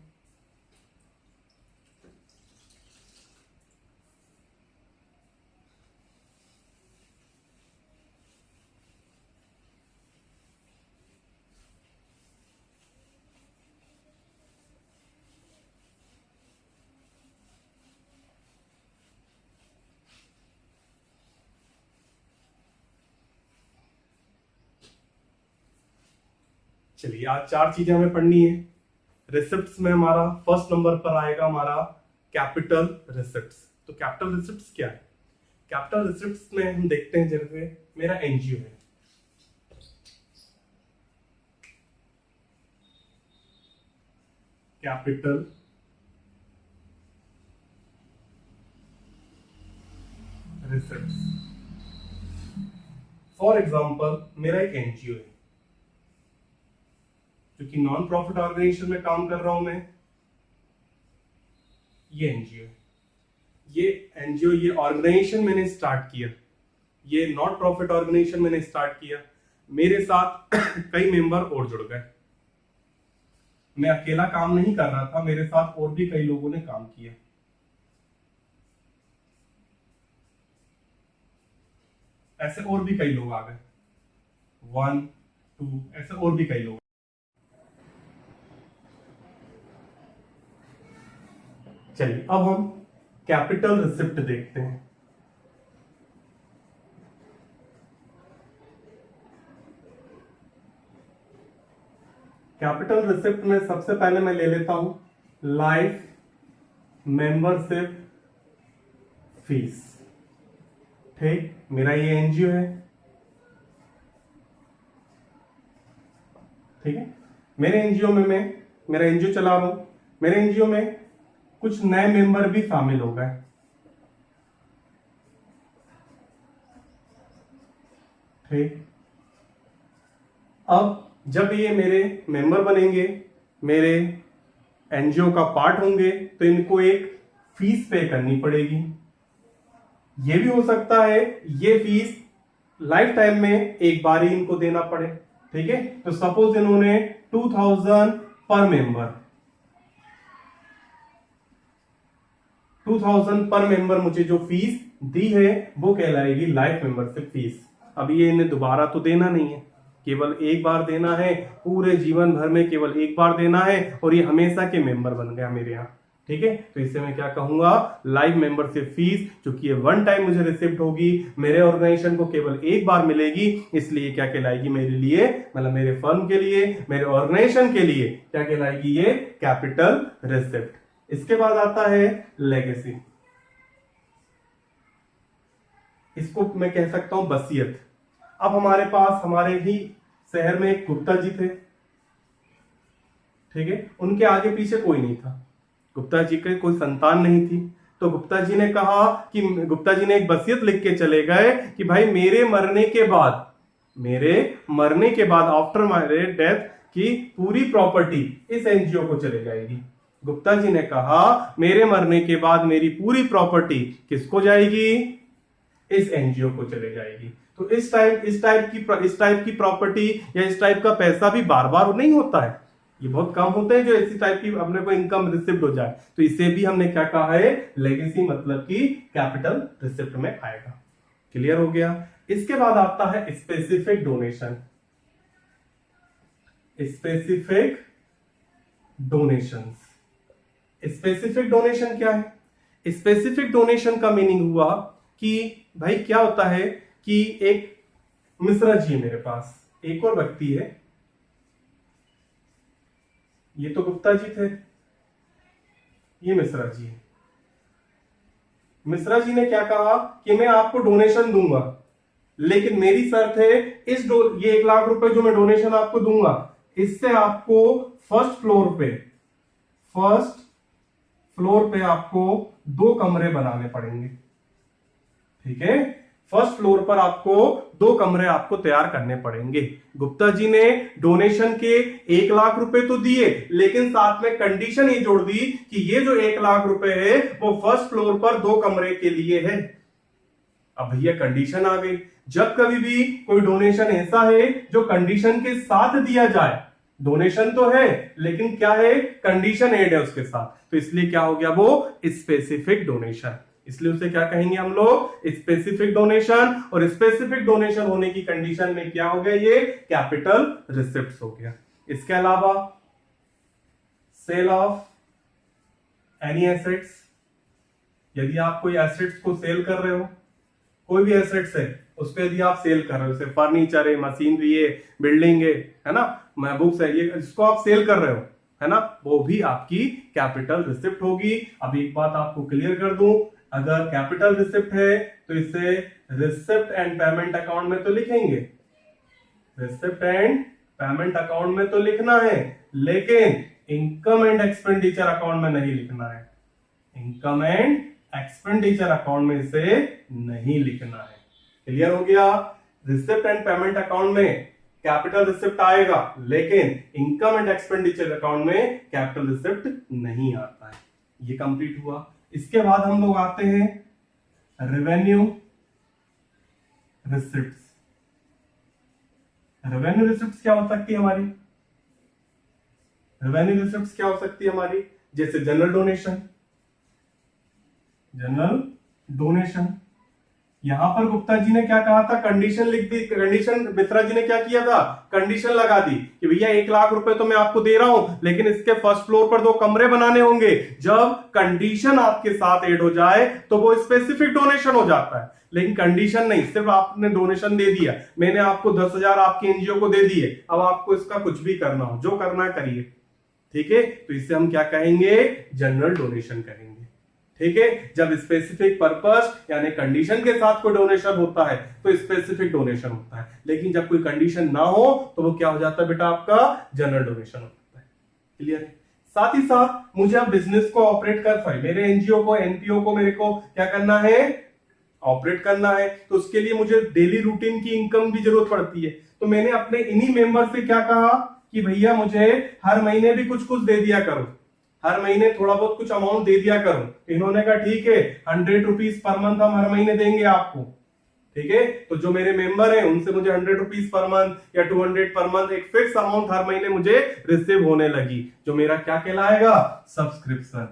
चलिए आज चार चीजें हमें पढ़नी है। रिसिप्ट्स में हमारा फर्स्ट नंबर पर आएगा हमारा कैपिटल रिसिप्ट्स। तो कैपिटल रिसिप्ट्स क्या है? कैपिटल रिसिप्ट्स में हम देखते हैं, जैसे मेरा एनजीओ है, कैपिटल रिसिप्ट्स। फॉर एग्जांपल मेरा एक एनजीओ है जो कि नॉन प्रॉफिट ऑर्गेनाइजेशन में काम कर रहा हूं मैं। ये एनजीओ है, ये एनजीओ, ये ऑर्गेनाइजेशन मैंने स्टार्ट किया, ये नॉट प्रॉफिट ऑर्गेनाइजेशन मैंने स्टार्ट किया। मेरे साथ कई मेंबर और जुड़ गए। मैं अकेला काम नहीं कर रहा था, मेरे साथ और भी कई लोगों ने काम किया। ऐसे और भी कई लोग आ गए, 1 2 ऐसे और भी कई लोग। चलिए अब हम कैपिटल रिसिप्ट देखते हैं। कैपिटल रिसिप्ट में सबसे पहले मैं ले लेता हूं लाइफ मेंबरशिप फीस। ठीक, मेरा ये एनजीओ है, ठीक है। मेरे एनजीओ में मैं मेरा एनजीओ चला रहा हूं, मेरे एनजीओ में कुछ नए मेंबर भी शामिल हो गए। ठीक, अब जब ये मेरे मेंबर बनेंगे, मेरे एनजीओ का पार्ट होंगे, तो इनको एक फीस पे करनी पड़ेगी। ये भी हो सकता है ये फीस लाइफ टाइम में एक बार ही इनको देना पड़े। ठीक है, तो सपोज इन्होंने 2000 पर मेंबर, 2000 पर मेंबर मुझे जो फीस दी है वो कहलाएगी लाइफ मेंबरशिप फीस। अब ये इन्हें दोबारा तो देना नहीं है, केवल एक बार देना है, पूरे जीवन भर में केवल एक बार देना है, और ये हमेशा के मेंबर बन गया मेरे यहाँ। ठीक है, तो इसे मैं क्या कहूंगा, लाइफ मेंबरशिप फीस, जो कि ये वन टाइम मुझे रिसिप्ट होगी, मेरे ऑर्गेनाइजेशन को केवल एक बार मिलेगी, इसलिए क्या कहलाएगी मेरे लिए, मतलब मेरे फर्म के लिए, मेरे ऑर्गेनाइजेशन के लिए क्या कहलाएगी, ये कैपिटल रिसिप्ट। इसके बाद आता है लेगेसी। इसको मैं कह सकता हूं वसीयत। अब हमारे पास हमारे ही शहर में एक गुप्ता जी थे, ठीक है, उनके आगे पीछे कोई नहीं था, गुप्ता जी के कोई संतान नहीं थी। तो गुप्ता जी ने कहा कि गुप्ता जी ने एक वसीयत लिख के चले गए कि भाई मेरे मरने के बाद आफ्टर माय डेथ की पूरी प्रॉपर्टी इस एनजीओ को चले जाएगी। गुप्ता जी ने कहा मेरे मरने के बाद मेरी पूरी प्रॉपर्टी किसको जाएगी, इस एनजीओ को चले जाएगी। तो इस टाइप की प्रॉपर्टी या इस टाइप का पैसा भी बार बार नहीं होता है, ये बहुत कम होते हैं जो इसी टाइप की अपने को इनकम रिसिप्ट हो जाए। तो इसे भी हमने क्या कहा है, लेगेसी, मतलब कि कैपिटल रिसिप्ट में आएगा। क्लियर हो गया। इसके बाद आता है स्पेसिफिक डोनेशन। स्पेसिफिक डोनेशन क्या है? स्पेसिफिक डोनेशन का मीनिंग हुआ कि भाई क्या होता है कि एक मिश्रा जी मेरे पास, एक और व्यक्ति है, ये तो गुप्ता जी थे, ये मिश्रा जी है। मिश्रा जी ने क्या कहा कि मैं आपको डोनेशन दूंगा, लेकिन मेरी शर्त है ये 1 लाख रुपए जो मैं डोनेशन आपको दूंगा, इससे आपको फर्स्ट फ्लोर पे आपको 2 कमरे बनाने पड़ेंगे। ठीक है, फर्स्ट फ्लोर पर आपको 2 कमरे आपको तैयार करने पड़ेंगे। गुप्ता जी ने डोनेशन के 1 लाख रुपए तो दिए, लेकिन साथ में कंडीशन ये जोड़ दी कि ये जो 1 लाख रुपए है वो फर्स्ट फ्लोर पर 2 कमरे के लिए है। अब भैया कंडीशन आ गई, जब कभी भी कोई डोनेशन ऐसा है जो कंडीशन के साथ दिया जाए, डोनेशन तो है लेकिन क्या है, कंडीशन एड है उसके साथ, तो इसलिए क्या हो गया, वो स्पेसिफिक डोनेशन। इसलिए उसे क्या कहेंगे हम लोग, स्पेसिफिक डोनेशन। और स्पेसिफिक डोनेशन होने की कंडीशन में क्या हो गया, ये कैपिटल रिसिप्ट हो गया। इसके अलावा सेल ऑफ एनी एसेट्स, यदि आप कोई एसेट्स को सेल कर रहे हो, कोई भी एसेट्स है उसको यदि आप सेल कर रहे हो, जैसे फर्नीचर है, मशीनरी है, बिल्डिंग है ना, बुक्स है, ये जिसको आप सेल कर रहे हो, है ना, वो भी आपकी कैपिटल रिसिप्ट होगी। अब एक बात आपको क्लियर कर दूं, अगर कैपिटल रिसिप्ट है तो इसे रिसिप्ट एंड पेमेंट अकाउंट में तो लिखेंगे, रिसिप्ट एंड पेमेंट अकाउंट में तो लिखना है, लेकिन इनकम एंड एक्सपेंडिचर अकाउंट में नहीं लिखना है। इनकम एंड एक्सपेंडिचर अकाउंट में इसे नहीं लिखना है। क्लियर हो गया, रिसिप्ट एंड पेमेंट अकाउंट में कैपिटल रिसिप्ट आएगा, लेकिन इनकम एंड एक्सपेंडिचर अकाउंट में कैपिटल रिसिप्ट नहीं आता है। ये कंप्लीट हुआ। इसके बाद हम लोग आते हैं रेवेन्यू रिसिप्ट्स। रेवेन्यू रिसिप्ट्स क्या हो सकती है हमारी, रेवेन्यू रिसिप्ट्स क्या हो सकती है हमारी, जैसे जनरल डोनेशन, जनरल डोनेशन। यहां पर गुप्ता जी ने क्या कहा था, कंडीशन लिख दी, कंडीशन मिश्रा जी ने क्या किया था, कंडीशन लगा दी कि भैया 1 लाख रुपए तो मैं आपको दे रहा हूं, लेकिन इसके फर्स्ट फ्लोर पर 2 कमरे बनाने होंगे। जब कंडीशन आपके साथ ऐड हो जाए तो वो स्पेसिफिक डोनेशन हो जाता है, लेकिन कंडीशन नहीं, सिर्फ आपने डोनेशन दे दिया, मैंने आपको 10,000 आपके एनजीओ को दे दिए, अब आपको इसका कुछ भी करना हो, जो करना है करिए। ठीक है, तो इसे हम क्या कहेंगे, जनरल डोनेशन कहेंगे। ठीक है, जब स्पेसिफिक पर्पस यानी कंडीशन के साथ कोई डोनेशन होता है तो स्पेसिफिक डोनेशन होता है, लेकिन जब कोई कंडीशन ना हो तो वो क्या हो जाता है बेटा, आपका जनरल डोनेशन होता है। क्लियर है। साथ ही साथ मुझे अब बिजनेस को ऑपरेट कर पाए, मेरे एनजीओ को, एनपीओ को मेरे को क्या करना है, ऑपरेट करना है, तो उसके लिए मुझे डेली रूटीन की इनकम की जरूरत पड़ती है। तो मैंने अपने इन्हीं मेंबर से क्या कहा कि भैया मुझे हर महीने भी कुछ कुछ दे दिया करो, हर महीने थोड़ा बहुत कुछ अमाउंट दे दिया करो। इन्होंने कहा ठीक है, 100 रुपीज पर मंथ हम हर महीने देंगे आपको। ठीक है, तो जो मेरे मेंबर हैं उनसे मुझे 100 रुपीज पर मंथ या 200 पर मंथ एक फिक्स अमाउंट हर महीने मुझे रिसीव होने लगी, जो मेरा क्या कहलाएगा, सब्सक्रिप्शन।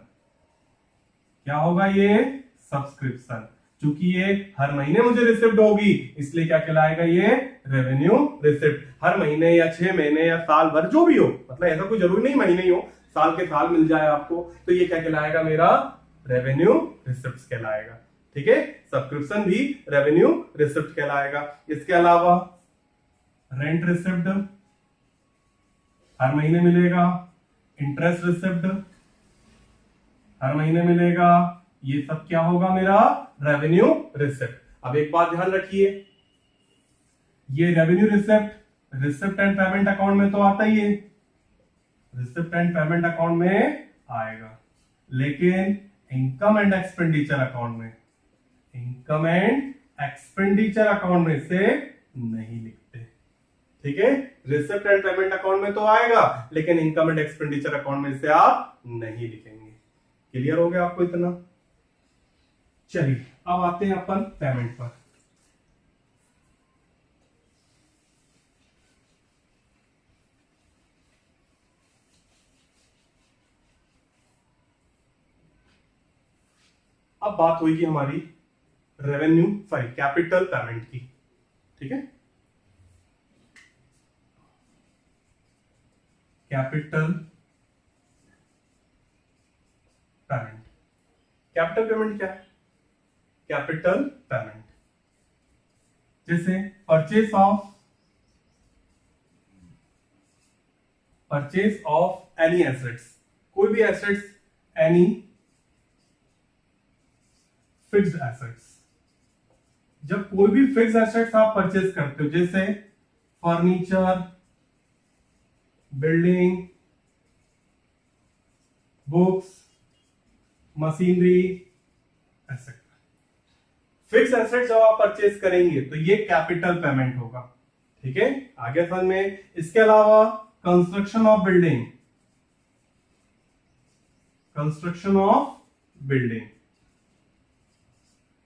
क्या होगा ये, सब्सक्रिप्शन। चूंकि ये हर महीने मुझे रिसिप्ट होगी, इसलिए क्या कहलाएगा ये, रेवेन्यू रिसिप्ट। हर महीने या 6 महीने या साल भर जो भी हो, मतलब ऐसा कोई जरूरी नहीं महीने ही हो, साल के साल मिल जाए आपको, तो ये क्या कहलाएगा, मेरा रेवेन्यू रिसिप्ट कहलाएगा। ठीक है, सब्सक्रिप्शन भी रेवेन्यू रिसिप्ट कहलाएगा। इसके अलावा रेंट रिसिप्ट हर महीने मिलेगा, इंटरेस्ट रिसिप्ट हर महीने मिलेगा, ये सब क्या होगा, मेरा रेवेन्यू रिसिप्ट। अब एक बात ध्यान रखिए, ये revenue receipt receipt and payment account में तो आता ही है, रिसिप्ट एंड पेमेंट अकाउंट में आएगा, लेकिन इनकम एंड एक्सपेंडिचर अकाउंट में, इनकम एंड एक्सपेंडिचर अकाउंट में से नहीं लिखते। ठीक है, रिसिप्ट एंड पेमेंट अकाउंट में तो आएगा, लेकिन इनकम एंड एक्सपेंडिचर अकाउंट में से आप नहीं लिखेंगे। क्लियर हो गया आपको इतना। चलिए अब आते हैं अपन पेमेंट पर। अब बात होगी हमारी रेवेन्यू सॉरी कैपिटल पेमेंट की। ठीक है, कैपिटल पेमेंट। कैपिटल पेमेंट क्या है? कैपिटल पेमेंट जैसे परचेज ऑफ एनी एसेट्स, कोई भी एसेट्स, एनी फिक्स्ड एसेट्स। जब कोई भी फिक्स एसेट्स आप परचेज करते हो, जैसे furniture, building, books, machinery, etcetera, fix asset जब आप परचेज करेंगे तो ये कैपिटल पेमेंट होगा। ठीक है, आगे समझ में। इसके अलावा construction of building, construction of building,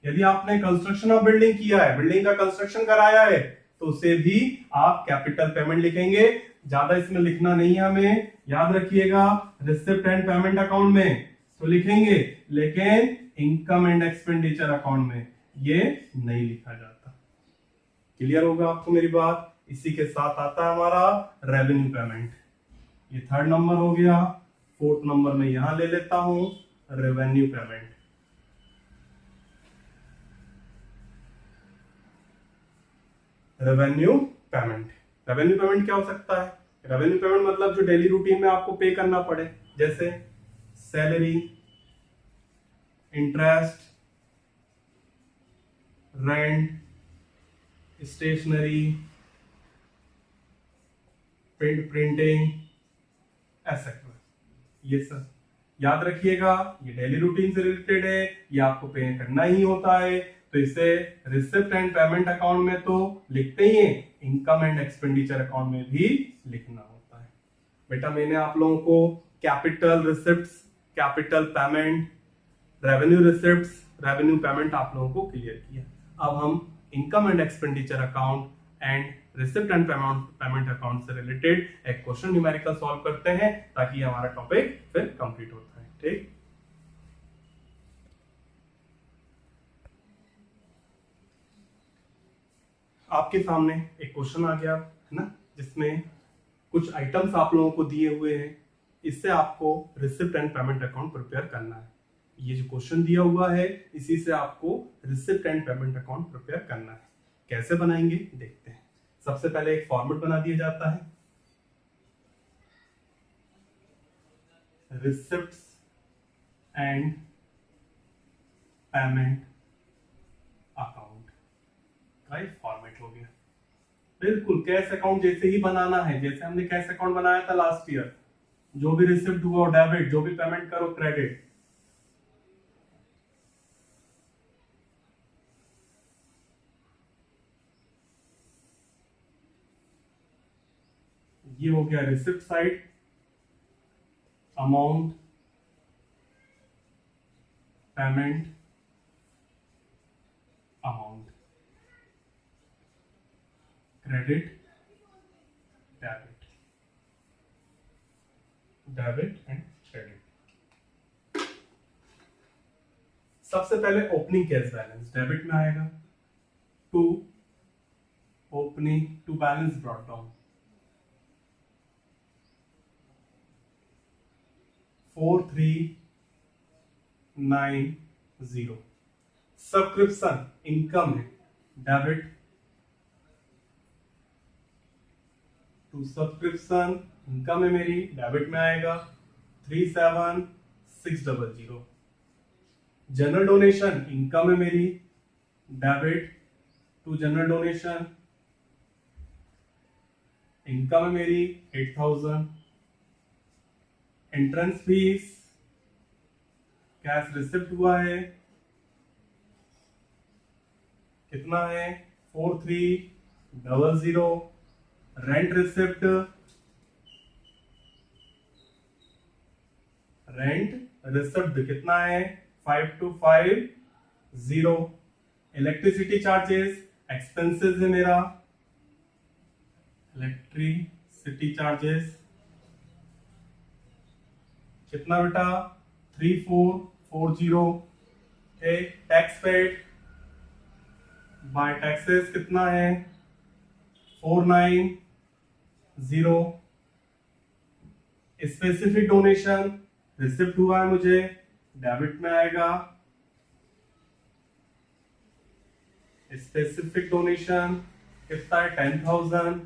यदि आपने कंस्ट्रक्शन ऑफ बिल्डिंग किया है, बिल्डिंग का कंस्ट्रक्शन कराया है, तो उसे भी आप कैपिटल पेमेंट लिखेंगे। ज्यादा इसमें लिखना नहीं है हमें, याद रखिएगा रिसिप्ट एंड पेमेंट अकाउंट में तो लिखेंगे, लेकिन इनकम एंड एक्सपेंडिचर अकाउंट में ये नहीं लिखा जाता। क्लियर होगा आपको मेरी बात? इसी के साथ आता है हमारा रेवेन्यू पेमेंट। ये थर्ड नंबर हो गया। फोर्थ नंबर में यहां ले लेता हूं revenue payment. Revenue payment, revenue payment क्या हो सकता है? रेवेन्यू पेमेंट मतलब जो डेली रूटीन में आपको पे करना पड़े, जैसे salary, interest, rent, stationery, printing, etcetera. ये सब याद रखिएगा, ये डेली रूटीन से रिलेटेड है, ये आपको पे करना ही होता है। तो इसे रिसिप्ट एंड पेमेंट अकाउंट में तो लिखते ही हैं, इनकम एंड एक्सपेंडिचर अकाउंट में भी लिखना होता है। बेटा मैंने आप लोगों को capital receipts, capital payment, revenue receipts, revenue payment आप लोगों को क्लियर किया। अब हम income and expenditure account and receipt and payment account से रिलेटेड एक क्वेश्चन न्यूमेरिकल सॉल्व करते हैं, ताकि हमारा टॉपिक फिर कंप्लीट होता है। ठीक, आपके सामने एक क्वेश्चन आ गया है ना, जिसमें कुछ आइटम्स आप लोगों को दिए हुए हैं, इससे आपको receipt and payment account prepare करना है। ये जो क्वेश्चन दिया हुआ है, इसी से आपको receipt and payment account prepare करना है। कैसे बनाएंगे देखते हैं। सबसे पहले एक फॉर्मेट बना दिया जाता है, रिसिप्ट्स एंड पेमेंट अकाउंट का एक फॉर्मेट हो गया। बिल्कुल कैश अकाउंट जैसे ही बनाना है, जैसे हमने कैश अकाउंट बनाया था लास्ट ईयर। जो भी रिसिप्ट हुआ डेबिट, जो भी पेमेंट करो क्रेडिट। ये हो गया receipt side, amount, payment amount, credit, debit, debit and credit. सबसे पहले ओपनिंग कैश बैलेंस डेबिट में आएगा, to opening to balance brought down 4390। Subscription income है, डेबिट टू सब्सक्रिप्शन इनकम है मेरी, डेबिट में आएगा 37600। जनरल डोनेशन इनकम है मेरी, debit to general donation income है मेरी 8000। एंट्रेंस फीस कैश रिसिप्ट हुआ है, कितना है 4300। रेंट रिसिप्ट, रेंट रिसिप्ट कितना है 5250। इलेक्ट्रिसिटी चार्जेस एक्सपेंसेस है मेरा, इलेक्ट्रिसिटी चार्जेस कितना बेटा 3440। टैक्स पेड बाय टैक्सेस कितना है 490। स्पेसिफिक डोनेशन रिसिप्ट हुआ है मुझे, डेबिट में आएगा स्पेसिफिक डोनेशन कितना है 10,000।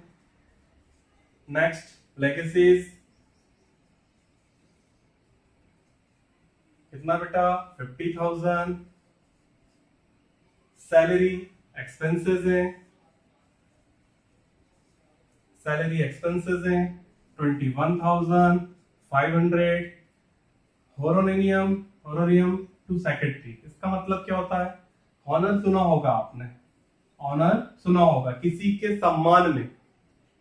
नेक्स्ट लेगेसीज कितना बेटा 50,000। सैलरी एक्सपेंसेस हैं, सैलरी एक्सपेंसेस हैं 21,500। होनोरियम होनोरियम टू सेक्रेटरी, इसका मतलब क्या होता है? ऑनर सुना होगा आपने, ऑनर सुना होगा, किसी के सम्मान में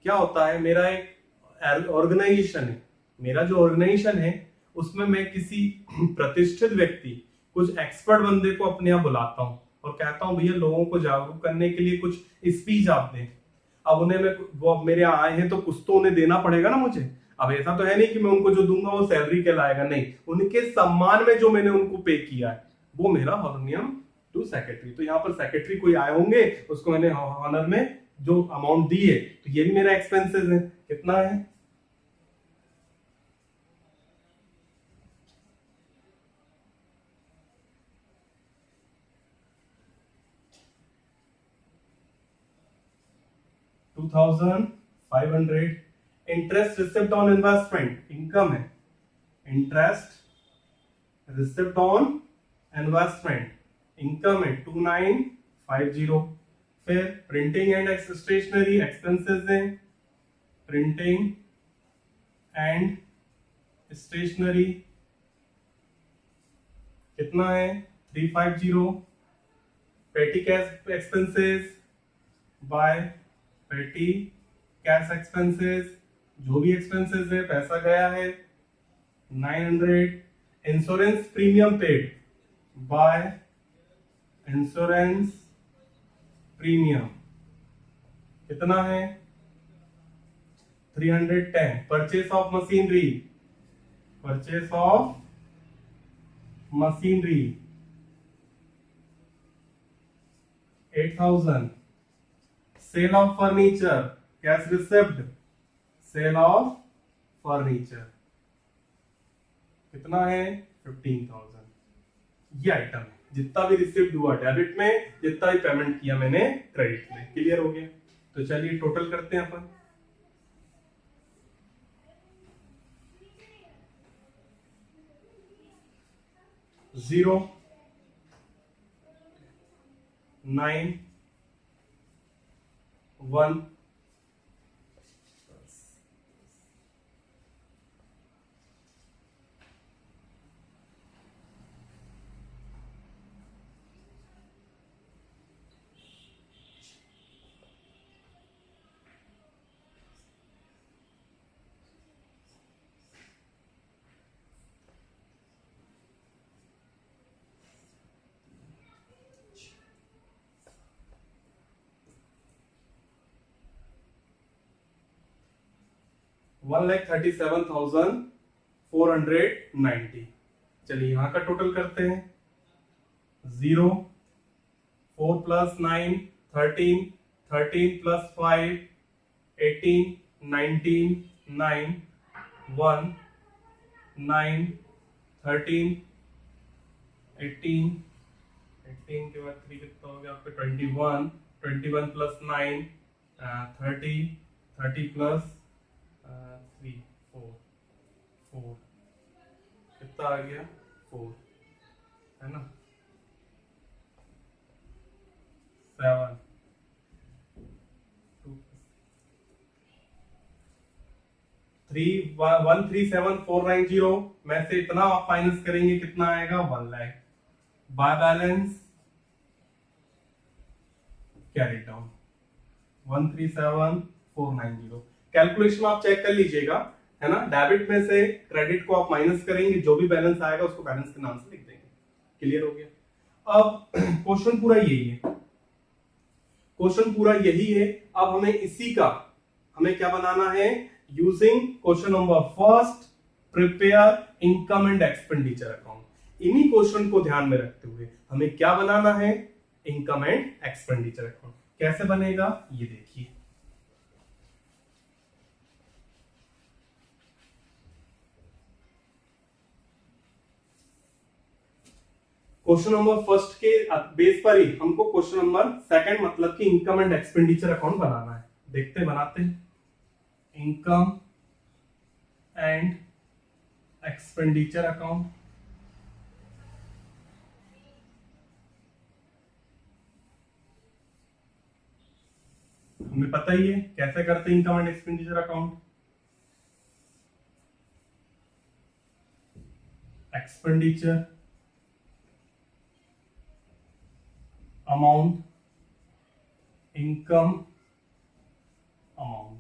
क्या होता है? मेरा एक ऑर्गेनाइजेशन है, मेरा जो ऑर्गेनाइजेशन है उसमें मैं किसी प्रतिष्ठित व्यक्ति, कुछ एक्सपर्ट बंदे को अपने यहाँ बुलाता हूँ और कहता हूँ भैया लोगों को जागरूक करने के लिए कुछ स्पीच आप दें। अब उन्हें मैं, वो अब मेरे यहाँ आए हैं तो कुछ तो उन्हें देना पड़ेगा ना मुझे। अब ऐसा तो है नहीं कि मैं उनको जो दूंगा वो सैलरी कहलाएगा, नहीं, उनके सम्मान में जो मैंने उनको पे किया है वो मेरा हॉनोरियम टू सेक्रेटरी। तो यहाँ पर सेक्रेटरी कोई आए होंगे, उसको मैंने ऑनर में जो अमाउंट दी है, तो ये भी मेरा एक्सपेंसेस है। कितना है? $2,500। Interest receipt on investment income है, interest receipt on investment income है 2,950। फिर प्रिंटिंग एंड स्टेशनरी एक्सपेंसेस है, प्रिंटिंग एंड स्टेशनरी कितना है 350। Petty cash expenses by petty cash expenses, जो भी एक्सपेंसेस है पैसा गया है 900। Insurance premium paid by insurance premium कितना है 310। Purchase of machinery, purchase of machinery 8,000। Sale of furniture cash receipt, sale of furniture कितना है 15,000। ये आइटम है, जितना भी रिसिप्ट हुआ डेबिट में, जितना भी पेमेंट किया मैंने क्रेडिट में। क्लियर हो गया? तो चलिए टोटल करते हैं अपन। जीरो 9 1 1,37,490। चलिए यहां का टोटल करते हैं। 0 4 + 9 13 13 + 5 18 19 9 1 9 13 18 18 के बाद 3 कितना हो गया आपका 21 21 + 9 30 30 + 3 4 4 कितना आ गया 4 है ना 7 1,37,490 में से इतना आप माइनस करेंगे कितना आएगा 1 lakh. By balance carry down 1,37,490। Calculation आप चेक कर लीजिएगा, है ना। डेबिट में से क्रेडिट को आप माइनस करेंगे, जो भी बैलेंस आएगा उसको बैलेंस के नाम से लिख देंगे। क्लियर हो गया? अब क्वेश्चन पूरा यही है, क्वेश्चन पूरा यही है। अब हमें इसी का हमें क्या बनाना है? Using question number first, prepare income and expenditure account. इन्हीं क्वेश्चन को ध्यान में रखते हुए हमें क्या बनाना है? Income and expenditure account. कैसे बनेगा ये देखिए। क्वेश्चन नंबर फर्स्ट के बेस पर ही हमको क्वेश्चन नंबर सेकंड मतलब कि इनकम एंड एक्सपेंडिचर अकाउंट बनाना है। देखते हैं, बनाते हैं। Income and expenditure account. हमें पता ही है कैसे करते हैं income and expenditure account. Expenditure amount, income amount,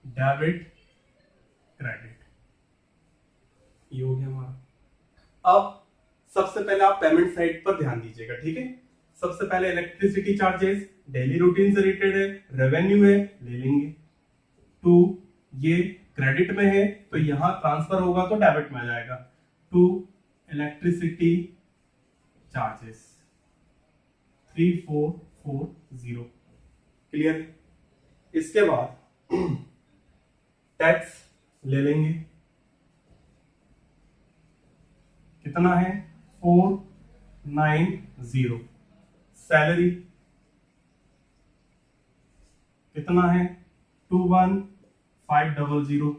debit credit, ये हो गया हमारा। अब सबसे पहले आप पेमेंट साइड पर ध्यान दीजिएगा, ठीक है। सबसे पहले इलेक्ट्रिसिटी चार्जेस डेली रूटीन से रिलेटेड है, रेवेन्यू है, ले लेंगे। टू, ये क्रेडिट में है तो यहां ट्रांसफर होगा तो डेबिट में आ जाएगा। To electricity charges 3440, clear. इसके बाद टैक्स ले लेंगे, कितना है 490। सैलरी कितना है 21500।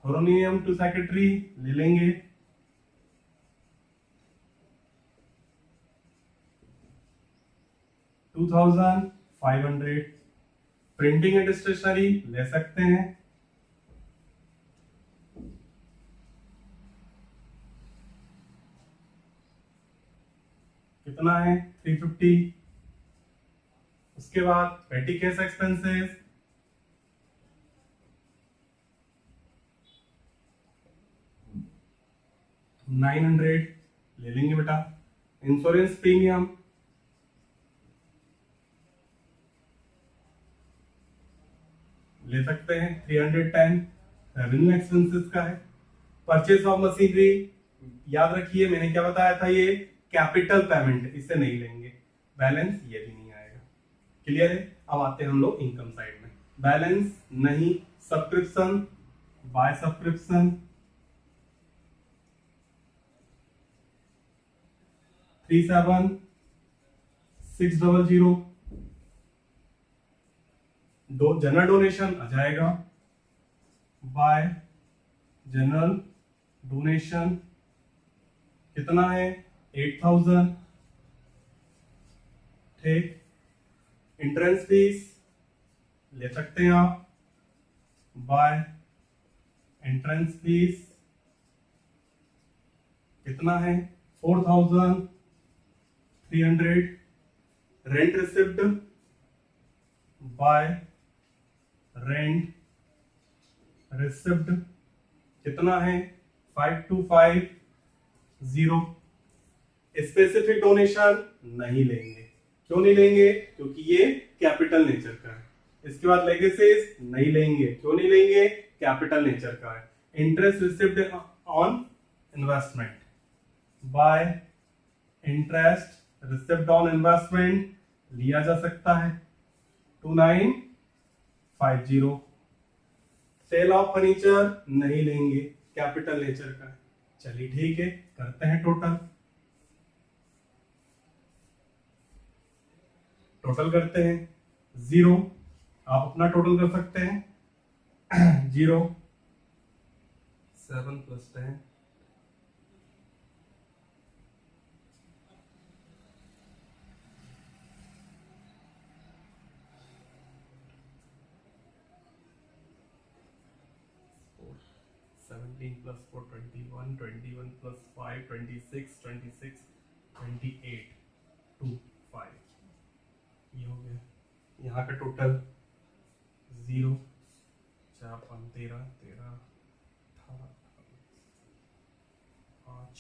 हॉर्नियम टू सेक्रेटरी ले लेंगे, $2500। प्रिंटिंग एंड स्टेशनरी ले सकते हैं, कितना है 350। उसके बाद पेटी केस एक्सपेंसेस 900 ले लेंगे बेटा। इंश्योरेंस प्रीमियम ले सकते हैं 310। रेवेन्यू एक्सपेंसेस का है। परचेस ऑफ मशीनरी, याद रखिए मैंने क्या बताया था, ये कैपिटल पेमेंट, इसे नहीं लेंगे। बैलेंस ये भी नहीं आएगा, क्लियर है। अब आते हैं हम लोग इनकम साइड में। बैलेंस नहीं, subscription, by subscription 37600। General donation आ जाएगा, बाय जनरल डोनेशन कितना है 8000, ठीक। एंट्रेंस फीस ले सकते हैं आप, बाय एंट्रेंस फीस कितना है 4300। Rent receipt, bye rent receipt कितना है 5250। स्पेसिफिक डोनेशन नहीं लेंगे, क्यों नहीं लेंगे, क्योंकि ये कैपिटल नेचर का है। इसके बाद लेगेसीज नहीं लेंगे, क्यों नहीं लेंगे, कैपिटल नेचर का है। Interest receipt on investment, bye interest receipt on investment लिया जा सकता है 2950। सेल ऑफ फर्नीचर नहीं लेंगे, कैपिटल नेचर का है। चलिए ठीक है, करते हैं टोटल। टोटल करते हैं 0, आप अपना टोटल कर सकते हैं 0 7 + 10 17 + 4 21 21 + 5 26 26 28 2 5, ये हो गया। यहाँ का टोटल 0 4 5 13 13 18 5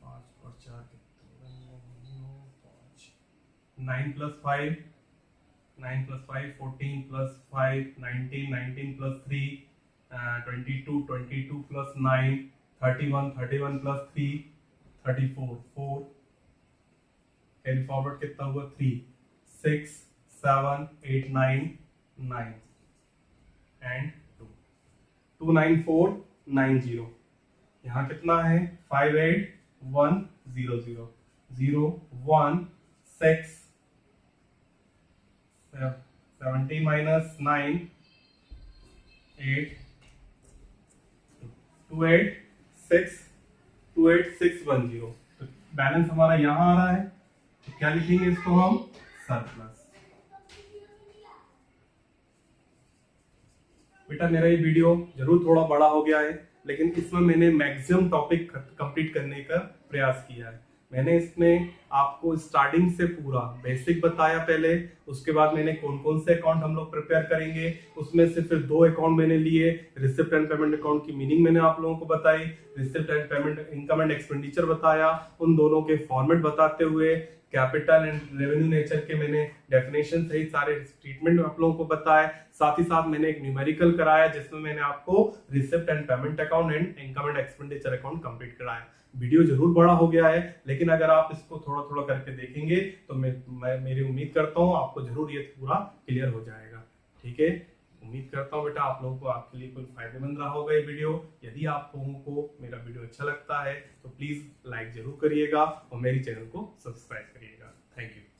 5 और 4 कितने 5 9 + 5 9 + 5 14 + 5 19 19 + 3 22 22 + 9 31 31 + 3 34 4। कैरी फॉरवर्ड कितना हुआ 3 6 7 8 9 9 एंड 2 29490। यहाँ कितना है 58 1 0 0 0 1 6 70 minus 9 8 2 8 6 2 8 6 1 0। तो बैलेंस हमारा यहाँ आ रहा है, तो क्या लिखेंगे इसको हम? सरप्लस। बेटा मेरा ये वीडियो जरूर थोड़ा बड़ा हो गया है, लेकिन इसमें मैंने मैक्सिमम टॉपिक कंप्लीट करने का प्रयास किया है। मैंने इसमें आपको स्टार्टिंग से पूरा बेसिक बताया पहले, उसके बाद मैंने कौन कौन से अकाउंट हम लोग प्रिपेयर करेंगे, उसमें से फिर 2 अकाउंट मैंने लिए। रिसिप्ट एंड पेमेंट अकाउंट की मीनिंग मैंने आप लोगों को बताई, receipt and payment income and expenditure बताया, उन दोनों के फॉर्मेट बताते हुए कैपिटल एंड रेवेन्यू नेचर के मैंने डेफिनेशन सहित सारे ट्रीटमेंट आप लोगों को बताए। साथ ही साथ मैंने एक न्यूमेरिकल कराया जिसमें मैंने आपको receipt and payment account and income and expenditure account complete कराया। वीडियो जरूर बड़ा हो गया है, लेकिन अगर आप इसको थोड़ा थोड़ा करके देखेंगे तो मैं मेरी उम्मीद करता हूँ आपको जरूर ये पूरा क्लियर हो जाएगा। ठीक है, उम्मीद करता हूँ बेटा आप लोगों को आपके लिए कोई फायदेमंद रहा होगा ये वीडियो। यदि आप लोगों को मेरा वीडियो अच्छा लगता है तो प्लीज लाइक जरूर करिएगा और मेरी चैनल को सब्सक्राइब करिएगा। Thank you.